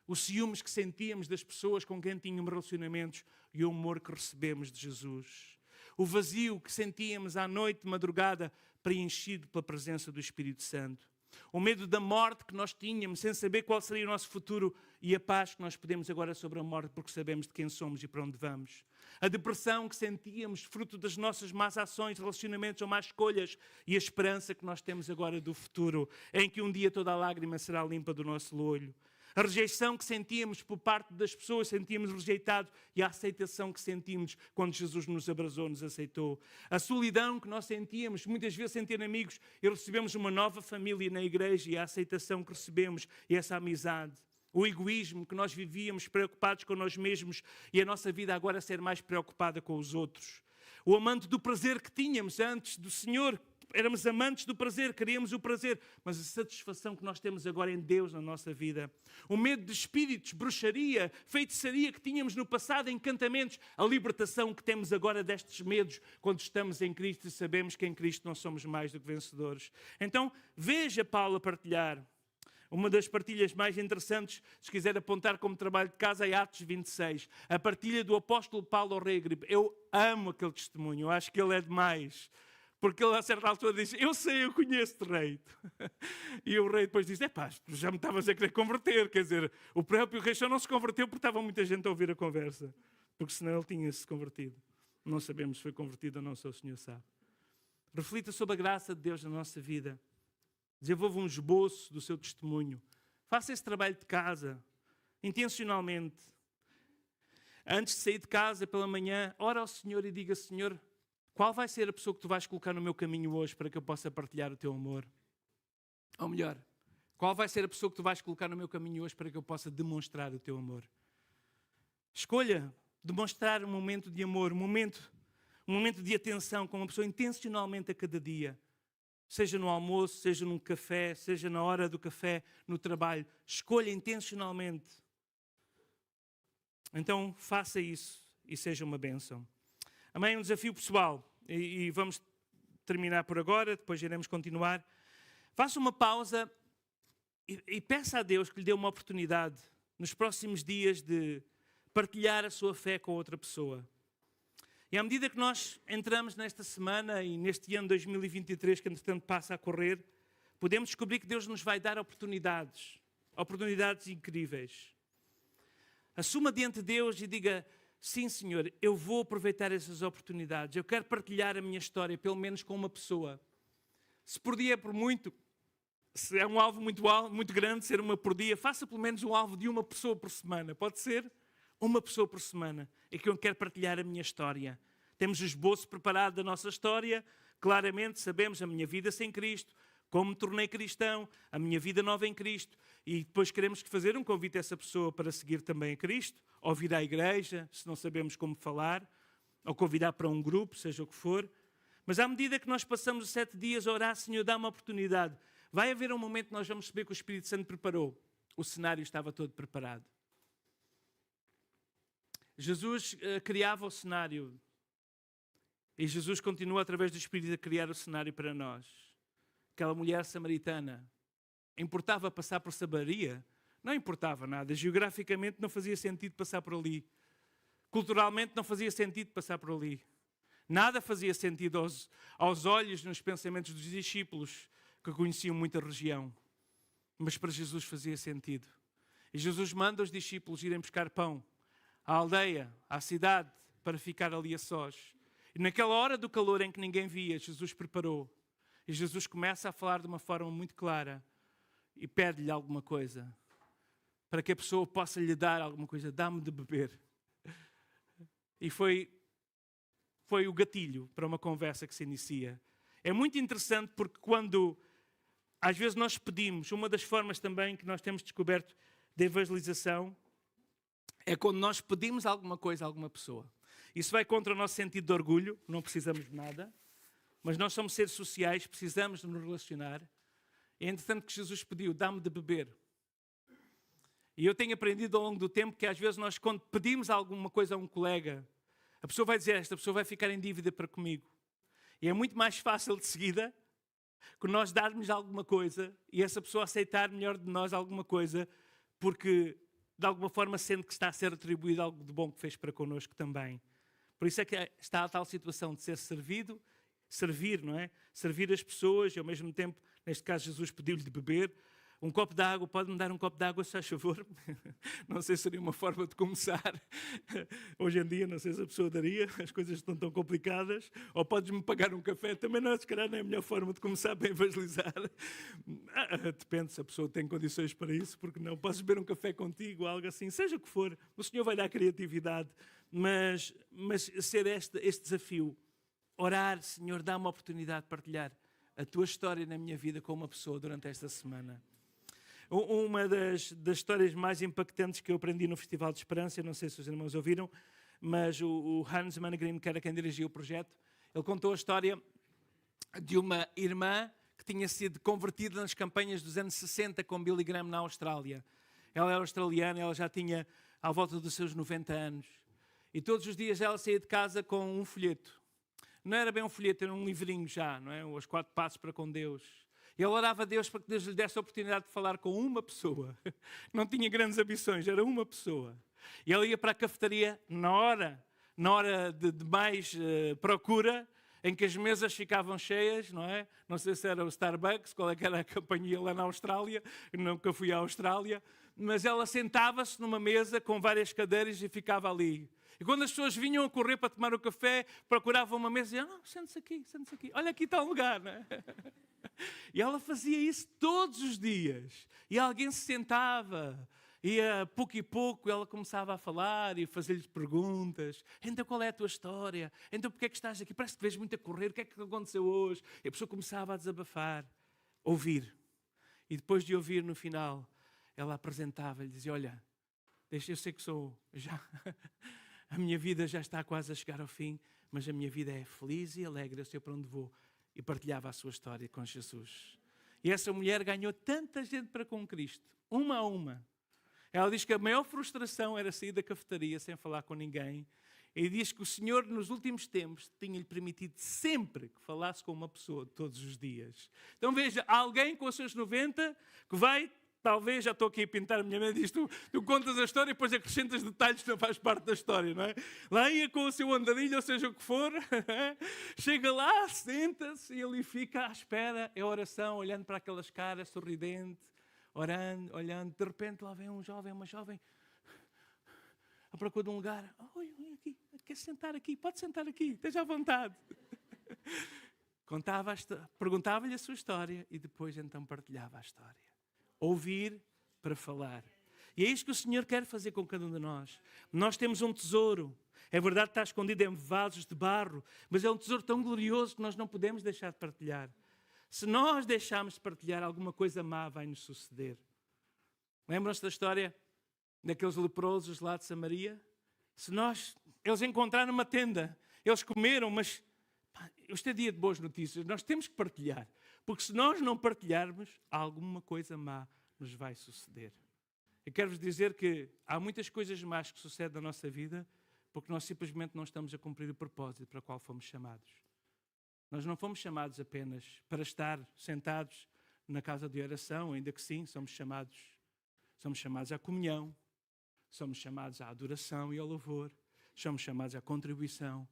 Os ciúmes que sentíamos das pessoas com quem tínhamos relacionamentos e o amor que recebemos de Jesus. O vazio que sentíamos à noite, de madrugada, preenchido pela presença do Espírito Santo. O medo da morte que nós tínhamos, sem saber qual seria o nosso futuro, e a paz que nós podemos agora sobre a morte, porque sabemos de quem somos e para onde vamos. A depressão que sentíamos, fruto das nossas más ações, relacionamentos ou más escolhas, e a esperança que nós temos agora do futuro, em que um dia toda a lágrima será limpa do nosso olho. A rejeição que sentíamos por parte das pessoas, sentíamos rejeitados, e a aceitação que sentimos quando Jesus nos abraçou, nos aceitou. A solidão que nós sentíamos, muitas vezes sem ter amigos, e recebemos uma nova família na igreja, e a aceitação que recebemos, e essa amizade. O egoísmo que nós vivíamos preocupados com nós mesmos, e a nossa vida agora ser mais preocupada com os outros. O amante do prazer que tínhamos antes do Senhor, éramos amantes do prazer, queríamos o prazer, mas a satisfação que nós temos agora em Deus na nossa vida. O medo de espíritos, bruxaria, feitiçaria que tínhamos no passado, encantamentos, a libertação que temos agora destes medos quando estamos em Cristo e sabemos que em Cristo nós somos mais do que vencedores. Então, veja Paulo a partilhar. Uma das partilhas mais interessantes, se quiser apontar como trabalho de casa, é Atos 26. A partilha do apóstolo Paulo ao rei Agripa. Eu amo aquele testemunho, eu acho que ele é demais. Porque ele a certa altura diz, eu sei, eu conheço-te, rei. E o rei depois diz, tu já me estavas a querer converter. Quer dizer, o próprio rei só não se converteu porque estava muita gente a ouvir a conversa. Porque senão ele tinha-se convertido. Não sabemos se foi convertido ou não, só o Senhor sabe. Reflita sobre a graça de Deus na nossa vida. Desenvolva um esboço do seu testemunho. Faça esse trabalho de casa, intencionalmente. Antes de sair de casa pela manhã, ora ao Senhor e diga, Senhor, qual vai ser a pessoa que tu vais colocar no meu caminho hoje para que eu possa partilhar o teu amor? Ou melhor, qual vai ser a pessoa que tu vais colocar no meu caminho hoje para que eu possa demonstrar o teu amor? Escolha demonstrar um momento de amor, um momento um momento de atenção com uma pessoa intencionalmente a cada dia. Seja no almoço, seja num café, seja na hora do café, no trabalho. Escolha intencionalmente. Então faça isso e seja uma bênção. Amém? Um desafio pessoal. E vamos terminar por agora, depois iremos continuar. Faça uma pausa e peça a Deus que lhe dê uma oportunidade nos próximos dias de partilhar a sua fé com outra pessoa. E à medida que nós entramos nesta semana e neste ano 2023, que entretanto passa a correr, podemos descobrir que Deus nos vai dar oportunidades incríveis. Assuma diante de Deus e diga: sim, Senhor, eu vou aproveitar essas oportunidades. Eu quero partilhar a minha história, pelo menos com uma pessoa. Se por dia é por muito, se é um alvo muito grande, ser uma por dia, faça pelo menos um alvo de uma pessoa por semana. Pode ser? Uma pessoa por semana é que eu quero partilhar a minha história. Temos o esboço preparado da nossa história. Claramente sabemos a minha vida sem Cristo, como me tornei cristão, a minha vida nova em Cristo. E depois queremos fazer um convite a essa pessoa para seguir também a Cristo, ou vir à igreja, se não sabemos como falar, ou convidar para um grupo, seja o que for. Mas à medida que nós passamos os 7 dias a orar, Senhor, dá uma oportunidade. Vai haver um momento que nós vamos saber que o Espírito Santo preparou. O cenário estava todo preparado. Jesus criava o cenário. E Jesus continua, através do Espírito, a criar o cenário para nós. Aquela mulher samaritana, importava passar por Samaria? Não importava nada. Geograficamente não fazia sentido passar por ali. Culturalmente não fazia sentido passar por ali. Nada fazia sentido aos olhos, nos pensamentos dos discípulos que conheciam muita região. Mas para Jesus fazia sentido. E Jesus manda os discípulos irem buscar pão à aldeia, à cidade, para ficar ali a sós. E naquela hora do calor em que ninguém via, Jesus preparou. E Jesus começa a falar de uma forma muito clara e pede-lhe alguma coisa, para que a pessoa possa lhe dar alguma coisa. Dá-me de beber. E foi o gatilho para uma conversa que se inicia. É muito interessante porque quando às vezes nós pedimos, uma das formas também que nós temos descoberto de evangelização é quando nós pedimos alguma coisa a alguma pessoa. Isso vai contra o nosso sentido de orgulho, não precisamos de nada, mas nós somos seres sociais, precisamos de nos relacionar. É entretanto que Jesus pediu: dá-me de beber. E eu tenho aprendido ao longo do tempo que às vezes nós, quando pedimos alguma coisa a um colega, a pessoa vai dizer: esta pessoa vai ficar em dívida para comigo. E é muito mais fácil de seguida que nós darmos alguma coisa e essa pessoa aceitar melhor de nós alguma coisa, porque de alguma forma sente que está a ser atribuído algo de bom que fez para connosco também. Por isso é que está a tal situação de ser servido, servir, não é? Servir as pessoas e ao mesmo tempo, neste caso Jesus pediu-lhe de beber. Um copo de água, pode-me dar um copo de água, se faz favor? Não sei se seria uma forma de começar. Hoje em dia, não sei se a pessoa daria, as coisas estão tão complicadas. Ou podes-me pagar um café, também não, se calhar não é a melhor forma de começar para evangelizar. Depende se a pessoa tem condições para isso, porque não. Posso beber um café contigo, algo assim, seja o que for. O Senhor vai dar criatividade. Mas ser este desafio, orar: Senhor, dá-me a oportunidade de partilhar a tua história na minha vida com uma pessoa durante esta semana. Uma das histórias mais impactantes que eu aprendi no Festival de Esperança, eu não sei se os irmãos ouviram, mas o Hans Mannegrim, que era quem dirigiu o projeto, ele contou a história de uma irmã que tinha sido convertida nas campanhas dos anos 60 com Billy Graham na Austrália. Ela era australiana, ela já tinha à volta dos seus 90 anos. E todos os dias ela saía de casa com um folheto. Não era bem um folheto, era um livrinho já, não é? Os 4 passos para com Deus. E ele orava a Deus para que Deus lhe desse a oportunidade de falar com uma pessoa. Não tinha grandes ambições, era uma pessoa. E ele ia para a cafetaria na hora de mais procura, em que as mesas ficavam cheias, não é? Não sei se era o Starbucks, qual é que era a companhia lá na Austrália, nunca fui à Austrália, mas ela sentava-se numa mesa com várias cadeiras e ficava ali. E quando as pessoas vinham a correr para tomar o café, procuravam uma mesa e diziam: sente-se aqui, olha aqui está um lugar, não é? E ela fazia isso todos os dias. E alguém se sentava, e a pouco e pouco ela começava a falar e a fazer-lhe perguntas. Então qual é a tua história? Então porquê é que estás aqui? Parece que vês muito a correr, o que é que aconteceu hoje? E a pessoa começava a desabafar, ouvir. E depois de ouvir, no final, ela apresentava-lhe, dizia: olha, eu sei que sou já a minha vida já está quase a chegar ao fim, mas a minha vida é feliz e alegre, eu sei para onde vou. E partilhava a sua história com Jesus. E essa mulher ganhou tanta gente para com Cristo, uma a uma. Ela diz que a maior frustração era sair da cafetaria sem falar com ninguém. E diz que o Senhor, nos últimos tempos, tinha-lhe permitido sempre que falasse com uma pessoa todos os dias. Então veja, alguém com os seus 90 que vai, talvez, já estou aqui a pintar a minha mente, diz, tu contas a história e depois acrescentas detalhes que não faz parte da história, não é? Lá ia com o seu andarilho, ou seja o que for, chega lá, senta-se e ali fica à espera, é oração, olhando para aquelas caras, sorridente, orando, olhando, de repente lá vem um jovem, uma jovem, à procura de um lugar. Oi, aqui, quer sentar aqui? Pode sentar aqui, esteja à vontade. Perguntava-lhe a sua história e depois então partilhava a história. Ouvir para falar. E é isto que o Senhor quer fazer com cada um de nós. Nós temos um tesouro. É verdade que está escondido em vasos de barro, mas é um tesouro tão glorioso que nós não podemos deixar de partilhar. Se nós deixarmos de partilhar, alguma coisa má vai nos suceder. Lembram-se da história daqueles leprosos lá de Samaria? Eles encontraram uma tenda, eles comeram, mas este é dia de boas notícias, nós temos que partilhar, porque se nós não partilharmos, alguma coisa má nos vai suceder. Eu quero-vos dizer que há muitas coisas más que sucedem na nossa vida, porque nós simplesmente não estamos a cumprir o propósito para o qual fomos chamados. Nós não fomos chamados apenas para estar sentados na casa de oração, ainda que sim, somos chamados à comunhão, somos chamados à adoração e ao louvor, somos chamados à contribuição,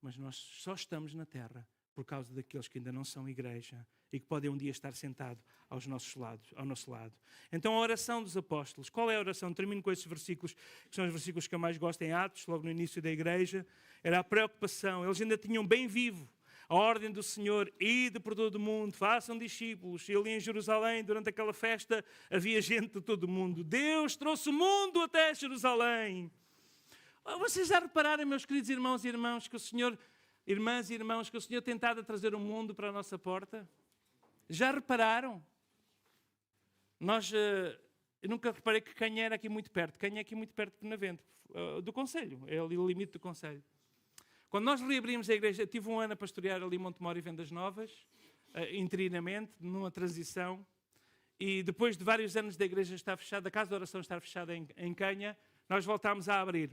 mas nós só estamos na terra por causa daqueles que ainda não são igreja e que podem um dia estar sentados ao nosso lado. Então a oração dos apóstolos, qual é a oração? Termino com esses versículos, que são os versículos que eu mais gosto em Atos, logo no início da igreja. Era a preocupação, eles ainda tinham bem vivo a ordem do Senhor, ide por todo o mundo, façam discípulos. E ali em Jerusalém, durante aquela festa, havia gente de todo o mundo. Deus trouxe o mundo até Jerusalém. Vocês já repararam, meus queridos irmãos e irmãs, que o Senhor, irmãs e irmãos, que o Senhor tem tentado a trazer o mundo para a nossa porta? Já repararam? Eu nunca reparei que Canha era aqui muito perto. Canha é aqui muito perto de Benavente, do Conselho, é ali o limite do Conselho. Quando nós reabrimos a igreja, eu tive um ano a pastorear ali Montemor e Vendas Novas, interinamente, numa transição, e depois de vários anos da igreja estar fechada, a casa de oração estar fechada em Canha, nós voltámos a abrir.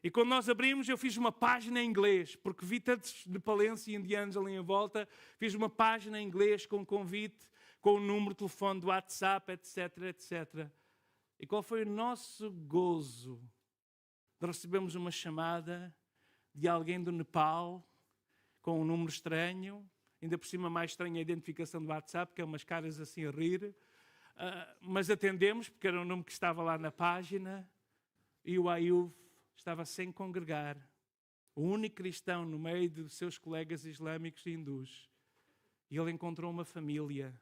E quando nós abrimos, eu fiz uma página em inglês, porque vi tantos nepalenses e indianos ali em volta, fiz uma página em inglês com um convite, com o número de telefone do WhatsApp, etc, etc. E qual foi o nosso gozo? Nós recebemos uma chamada de alguém do Nepal, com um número estranho, ainda por cima mais estranha a identificação do WhatsApp, que é umas caras assim a rir, mas atendemos, porque era o número que estava lá na página, e o Ayub estava sem congregar, o único cristão no meio dos seus colegas islâmicos e hindus, e ele encontrou uma família,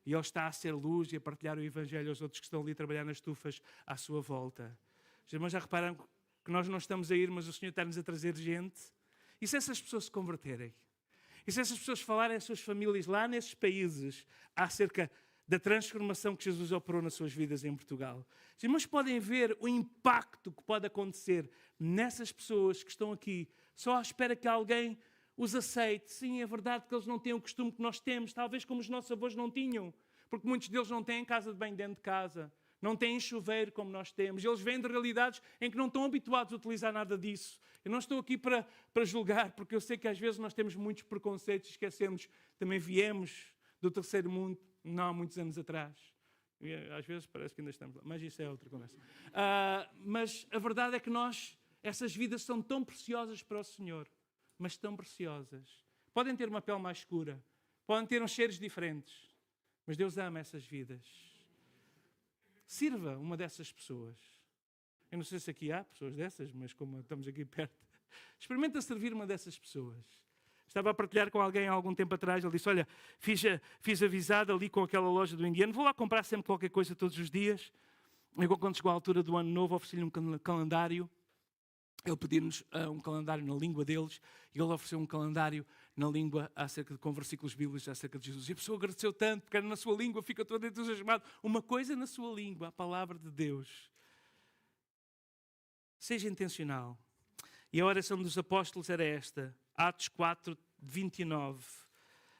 e ele está a ser luz e a partilhar o Evangelho aos outros que estão ali a trabalhar nas estufas à sua volta. Os irmãos já repararam que nós não estamos a ir, mas o Senhor está-nos a trazer gente? E se essas pessoas se converterem? E se essas pessoas falarem às suas famílias lá nesses países acerca da transformação que Jesus operou nas suas vidas em Portugal? Os irmãos podem ver o impacto que pode acontecer nessas pessoas que estão aqui, só à espera que alguém os aceite. Sim, é verdade que eles não têm o costume que nós temos, talvez como os nossos avós não tinham, porque muitos deles não têm casa de banho dentro de casa. Não têm chuveiro como nós temos. Eles vêm de realidades em que não estão habituados a utilizar nada disso. Eu não estou aqui para julgar, porque eu sei que às vezes nós temos muitos preconceitos e esquecemos. Também viemos do terceiro mundo, não há muitos anos atrás. E, às vezes parece que ainda estamos lá, mas isso é outra conversa. Mas a verdade é que essas vidas são tão preciosas para o Senhor, mas tão preciosas. Podem ter uma pele mais escura, podem ter uns cheiros diferentes, mas Deus ama essas vidas. Sirva uma dessas pessoas. Eu não sei se aqui há pessoas dessas, mas como estamos aqui perto, experimenta servir uma dessas pessoas. Estava a partilhar com alguém há algum tempo atrás, ele disse, olha, fiz avisado ali com aquela loja do indiano, vou lá comprar sempre qualquer coisa todos os dias. E quando chegou a altura do ano novo, ofereci-lhe um calendário. Ele pediu-nos um calendário na língua deles e ele ofereceu um calendário na língua com versículos bíblicos acerca de Jesus. E a pessoa agradeceu tanto, porque era na sua língua, fica todo entusiasmado. Uma coisa na sua língua, a palavra de Deus. Seja intencional. E a oração dos apóstolos era esta, Atos 4, 29.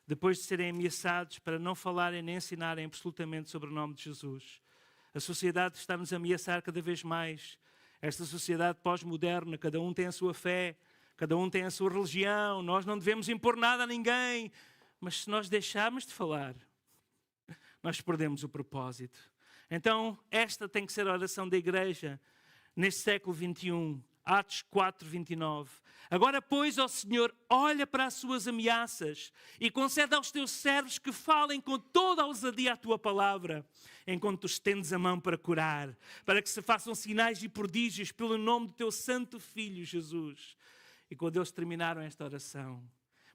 Depois de serem ameaçados para não falarem nem ensinarem absolutamente sobre o nome de Jesus. A sociedade está-nos a ameaçar cada vez mais. Esta sociedade pós-moderna, cada um tem a sua fé, cada um tem a sua religião, nós não devemos impor nada a ninguém. Mas se nós deixarmos de falar, nós perdemos o propósito. Então, esta tem que ser a oração da igreja neste século XXI. Atos 4, 29. Agora, pois, ó Senhor, olha para as suas ameaças e concede aos teus servos que falem com toda a ousadia a tua palavra, enquanto tu estendes a mão para curar, para que se façam sinais e prodígios pelo nome do teu santo Filho, Jesus. E quando eles terminaram esta oração,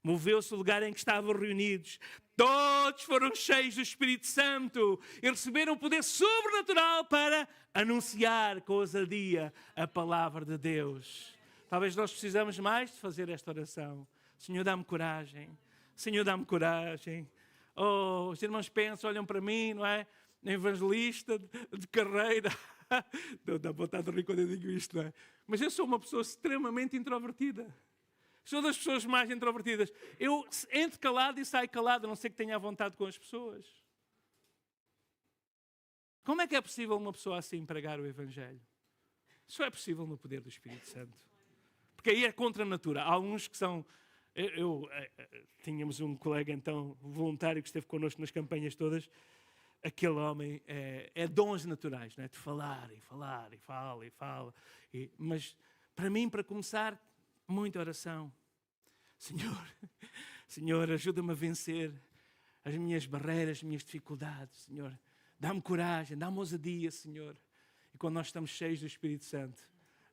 moveu-se o lugar em que estavam reunidos. Todos foram cheios do Espírito Santo e receberam poder sobrenatural para anunciar com ousadia a palavra de Deus. Talvez nós precisamos mais de fazer esta oração. Senhor, dá-me coragem. Senhor, dá-me coragem. Oh, os irmãos pensam, olham para mim, não é? Evangelista de carreira. Não dá vontade de rir quando eu digo isto, não é? Mas eu sou uma pessoa extremamente introvertida. Sou das pessoas mais introvertidas. Eu entro calado e saio calado, a não ser que tenha vontade com as pessoas. Como é que é possível uma pessoa assim pregar o Evangelho? Só é possível no poder do Espírito Santo. Porque aí é contra a natura. Há uns que são... Tínhamos um colega, então, voluntário, que esteve connosco nas campanhas todas. Aquele homem é dons naturais, não é? De falar e falar e fala e fala. Mas, para mim, para começar, muita oração. Senhor, ajuda-me a vencer as minhas barreiras, as minhas dificuldades. Senhor, dá-me coragem, dá-me ousadia, Senhor. E quando nós estamos cheios do Espírito Santo,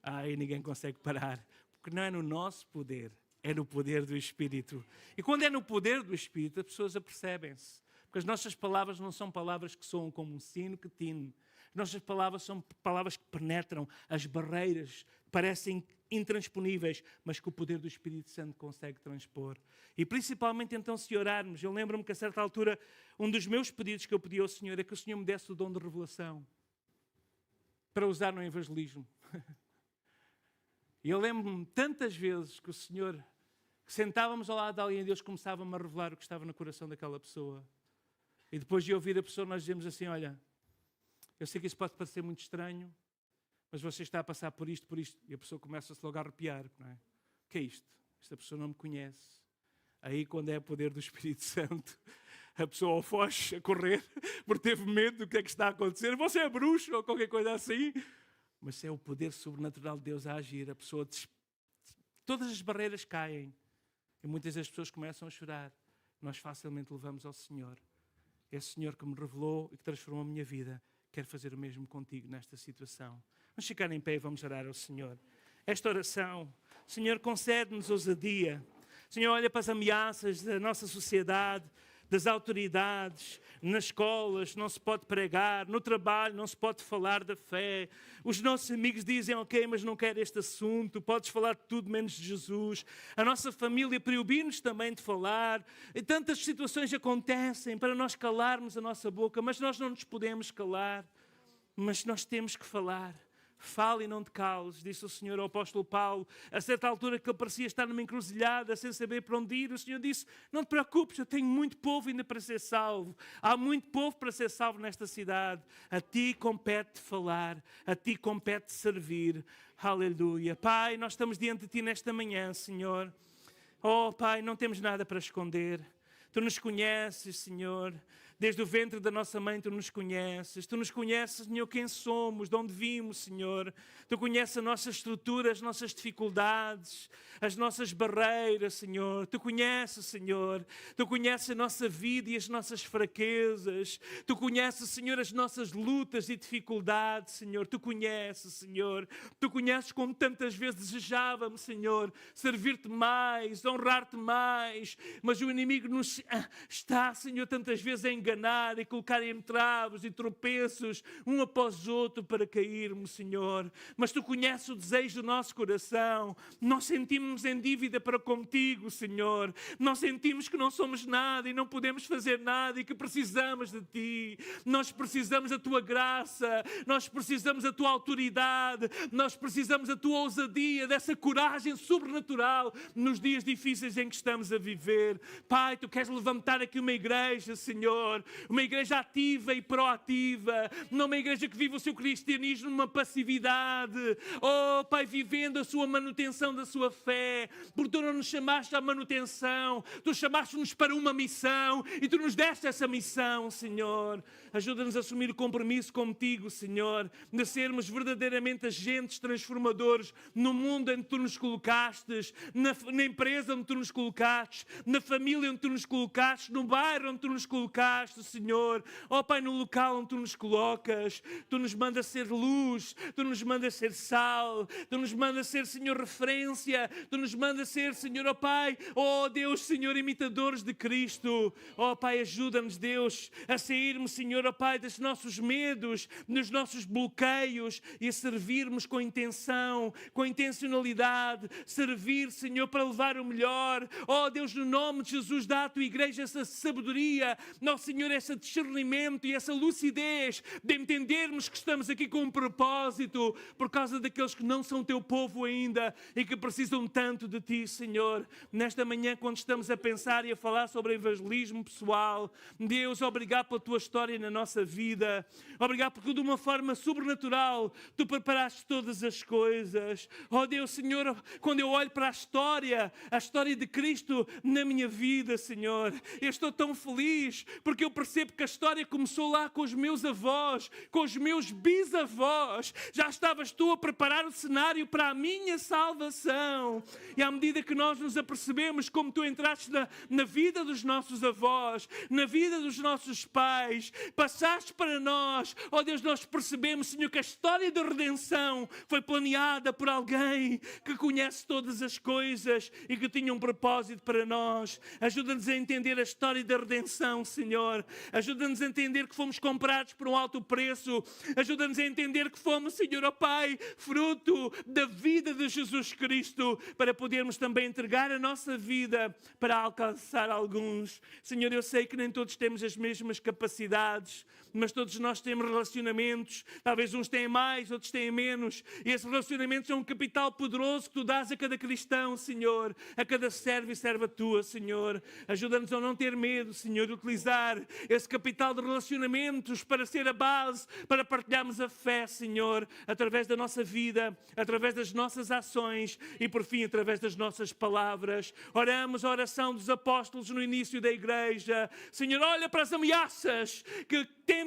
aí ninguém consegue parar. Porque não é no nosso poder, é no poder do Espírito. E quando é no poder do Espírito, as pessoas apercebem-se. Porque as nossas palavras não são palavras que soam como um sino que tine. As nossas palavras são palavras que penetram as barreiras, parecem intransponíveis, mas que o poder do Espírito Santo consegue transpor. E principalmente então se orarmos. Eu lembro-me que a certa altura, um dos meus pedidos que eu pedi ao Senhor é que o Senhor me desse o dom de revelação para usar no evangelismo. E eu lembro-me tantas vezes que o Senhor, que sentávamos ao lado de alguém e Deus começava-me a revelar o que estava no coração daquela pessoa. E depois de ouvir a pessoa, nós dizemos assim, olha, eu sei que isso pode parecer muito estranho, mas você está a passar por isto. E a pessoa começa-se logo a arrepiar, não é? O que é isto? Esta pessoa não me conhece. Aí, quando é o poder do Espírito Santo, a pessoa foge a correr, porque teve medo do que é que está a acontecer. Você é bruxo ou qualquer coisa assim. Mas é o poder sobrenatural de Deus a agir. A pessoa, todas as barreiras caem. E muitas das pessoas começam a chorar. Nós facilmente levamos ao Senhor. É o Senhor que me revelou e que transformou a minha vida. Quero fazer o mesmo contigo nesta situação. Vamos ficar em pé e vamos orar ao Senhor. Esta oração, Senhor, concede-nos ousadia. Senhor, olha para as ameaças da nossa sociedade, das autoridades. Nas escolas não se pode pregar, no trabalho não se pode falar da fé. Os nossos amigos dizem, ok, mas não quero este assunto, podes falar de tudo menos de Jesus. A nossa família proíbe-nos também de falar. E tantas situações acontecem para nós calarmos a nossa boca, mas nós não nos podemos calar. Mas nós temos que falar. Fale e não te cales, disse o Senhor ao apóstolo Paulo, a certa altura que ele parecia estar numa encruzilhada, sem saber para onde ir. O Senhor disse, não te preocupes, eu tenho muito povo ainda para ser salvo. Há muito povo para ser salvo nesta cidade. A ti compete falar, a ti compete servir. Aleluia. Pai, nós estamos diante de ti nesta manhã, Senhor. Oh, Pai, não temos nada para esconder. Tu nos conheces, Senhor. Desde o ventre da nossa mãe Tu nos conheces. Tu nos conheces, Senhor, quem somos, de onde vimos, Senhor. Tu conheces a nossa estrutura, as nossas dificuldades, as nossas barreiras, Senhor. Tu conheces, Senhor. Tu conheces a nossa vida e as nossas fraquezas. Tu conheces, Senhor, as nossas lutas e dificuldades, Senhor. Tu conheces, Senhor. Tu conheces como tantas vezes desejávamos, Senhor, servir-Te mais, honrar-Te mais. Mas o inimigo nos está, Senhor, tantas vezes a enganar enganar e colocar entraves e tropeços um após outro para cairmos, Senhor. Mas Tu conheces o desejo do nosso coração. Nós sentimos-nos em dívida para contigo, Senhor. Nós sentimos que não somos nada e não podemos fazer nada e que precisamos de Ti. Nós precisamos da Tua graça, nós precisamos da Tua autoridade, nós precisamos da Tua ousadia, dessa coragem sobrenatural nos dias difíceis em que estamos a viver. Pai, Tu queres levantar aqui uma igreja, Senhor, uma igreja ativa e proativa, não uma igreja que vive o seu cristianismo numa passividade. Oh, Pai, vivendo a sua manutenção da sua fé, porque Tu não nos chamaste à manutenção, Tu chamaste-nos para uma missão e Tu nos deste essa missão, Senhor. Ajuda-nos a assumir o compromisso contigo, Senhor, de sermos verdadeiramente agentes transformadores no mundo em que Tu nos colocastes, na empresa onde Tu nos colocaste, na família onde Tu nos colocaste, no bairro onde Tu nos colocaste, Senhor. Ó Pai, no local onde Tu nos colocas, Tu nos mandas ser luz, Tu nos mandas ser sal, Tu nos mandas ser, Senhor, referência, Tu nos mandas ser, Senhor, ó Pai, ó Deus, Senhor, imitadores de Cristo. Ó Pai, ajuda-nos, Deus, a sairmos, Senhor, ó Pai, dos nossos medos, dos nossos bloqueios e a servirmos com intenção, com intencionalidade, servir, Senhor, para levar o melhor. Ó Deus, no nome de Jesus, dá à Tua igreja essa sabedoria, nosso Senhor, esse discernimento e essa lucidez de entendermos que estamos aqui com um propósito por causa daqueles que não são Teu povo ainda e que precisam tanto de Ti, Senhor. Nesta manhã, quando estamos a pensar e a falar sobre evangelismo pessoal, Deus, obrigado pela Tua história na nossa vida. Obrigado porque de uma forma sobrenatural Tu preparaste todas as coisas. Ó Deus, Senhor, quando eu olho para a história de Cristo na minha vida, Senhor, eu estou tão feliz porque eu percebo que a história começou lá com os meus avós, com os meus bisavós. Já estavas Tu a preparar o cenário para a minha salvação. E à medida que nós nos apercebemos como Tu entraste na vida dos nossos avós, na vida dos nossos pais, passaste para nós, ó Deus, nós percebemos, Senhor, que a história da redenção foi planeada por alguém que conhece todas as coisas e que tinha um propósito para nós. Ajuda-nos a entender a história da redenção, Senhor. Ajuda-nos a entender que fomos comprados por um alto preço. Ajuda-nos a entender que fomos, Senhor, ó Pai, fruto da vida de Jesus Cristo, para podermos também entregar a nossa vida para alcançar alguns. Senhor, eu sei que nem todos temos as mesmas capacidades, mas todos nós temos relacionamentos. Talvez uns têm mais, outros têm menos. E esses relacionamentos são um capital poderoso que Tu dás a cada cristão, Senhor, a cada servo e serva Tua, Senhor. Ajuda-nos a não ter medo, Senhor, de utilizar esse capital de relacionamentos para ser a base, para partilharmos a fé, Senhor, através da nossa vida, através das nossas ações e, por fim, através das nossas palavras. Oramos a oração dos apóstolos no início da igreja. Senhor, olha para as ameaças que tentem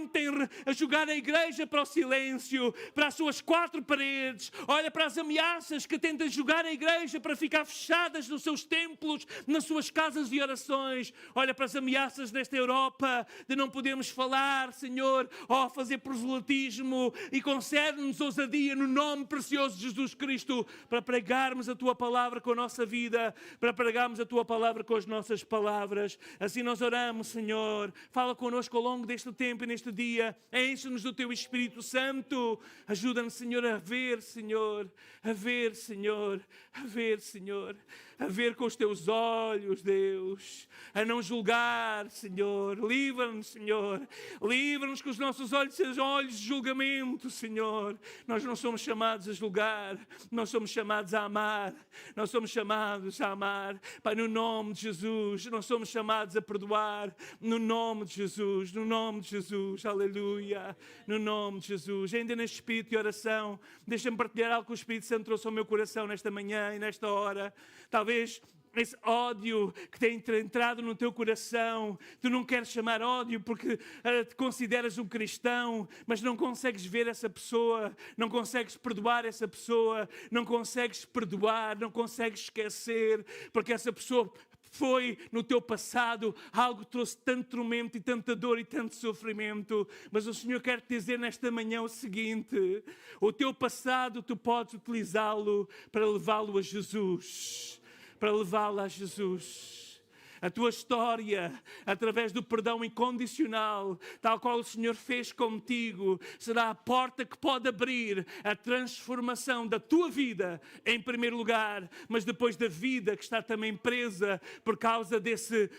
a jogar a igreja para o silêncio, para as suas quatro paredes. Olha para as ameaças que tentam jogar a igreja para ficar fechadas nos seus templos, nas suas casas de orações. Olha para as ameaças desta Europa de não podermos falar, Senhor, ou fazer proselitismo, e concede-nos ousadia no nome precioso de Jesus Cristo para pregarmos a Tua palavra com a nossa vida, para pregarmos a Tua palavra com as nossas palavras. Assim nós oramos, Senhor. Fala connosco ao longo deste tempo e neste dia. Enche-nos do Teu Espírito Santo. Ajuda-nos, Senhor, a ver, Senhor, a ver, Senhor, a ver, Senhor, a ver com os Teus olhos, Deus, a não julgar, Senhor. Livra-nos, Senhor. Livra-nos que os nossos olhos sejam olhos de julgamento, Senhor. Nós não somos chamados a julgar, nós somos chamados a amar. Nós somos chamados a amar. Pai, no nome de Jesus, nós somos chamados a perdoar. No nome de Jesus, no nome de Jesus, aleluia. No nome de Jesus. Ainda neste espírito de oração, deixa-me partilhar algo que o Espírito Santo trouxe ao meu coração nesta manhã e nesta hora. Talvez esse ódio que tem entrado no teu coração, tu não queres chamar ódio porque te consideras um cristão, mas não consegues ver essa pessoa, não consegues perdoar essa pessoa, não consegues perdoar, não consegues esquecer, porque essa pessoa foi no teu passado algo que trouxe tanto tormento e tanta dor e tanto sofrimento. Mas o Senhor quer te dizer nesta manhã o seguinte: o teu passado tu podes utilizá-lo para levá-lo a Jesus, para levá-lo a Jesus. a tua história, através do perdão incondicional, tal qual o Senhor fez contigo, será a porta que pode abrir a transformação da tua vida, em primeiro lugar, mas depois da vida que está também presa por causa desse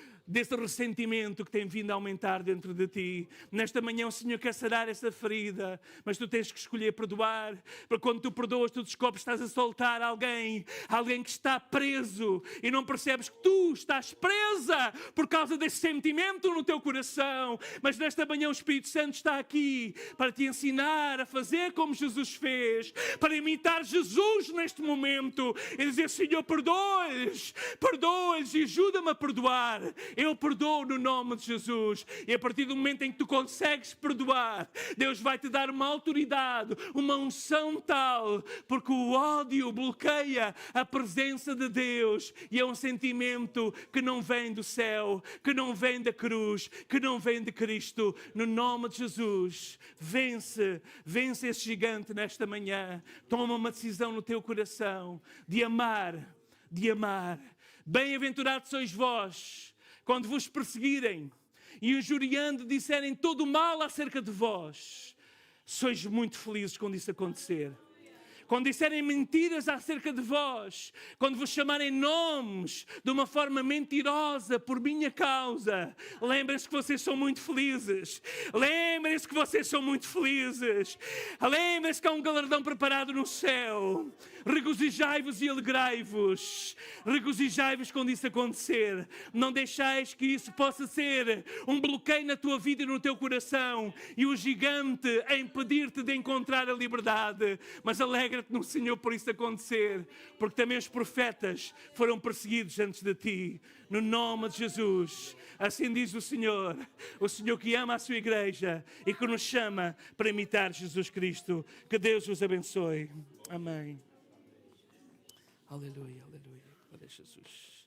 ressentimento que tem vindo a aumentar dentro de ti. Nesta manhã o Senhor quer sarar essa ferida, mas tu tens que escolher perdoar, porque quando tu perdoas, tu descobres que estás a soltar alguém que está preso e não percebes que tu estás presa por causa desse sentimento no teu coração. Mas nesta manhã o Espírito Santo está aqui para te ensinar a fazer como Jesus fez, para imitar Jesus neste momento e dizer: Senhor, perdoa-lhes e ajuda-me a perdoar. Eu perdoo no nome de Jesus. E a partir do momento em que tu consegues perdoar, Deus vai te dar uma autoridade, uma unção tal, porque o ódio bloqueia a presença de Deus e é um sentimento que não vem do céu, que não vem da cruz, que não vem de Cristo. No nome de Jesus, vence esse gigante nesta manhã. Toma uma decisão no teu coração de amar. Bem-aventurados sois vós quando vos perseguirem e injuriando disserem todo o mal acerca de vós. Sois muito felizes quando isso acontecer. Quando disserem mentiras acerca de vós, quando vos chamarem nomes de uma forma mentirosa por minha causa, lembrem-se que vocês são muito felizes. Lembrem-se que vocês são muito felizes. Lembrem-se que há um galardão preparado no céu. Regozijai-vos e alegrai-vos. Regozijai-vos quando isso acontecer. Não deixais que isso possa ser um bloqueio na tua vida e no teu coração e o gigante a impedir-te de encontrar a liberdade. Mas alegra-te no Senhor por isso acontecer, porque também os profetas foram perseguidos antes de ti. No nome de Jesus, assim diz o Senhor que ama a sua igreja e que nos chama para imitar Jesus Cristo. Que Deus os abençoe. Amém. Aleluia, aleluia. Glória a Jesus.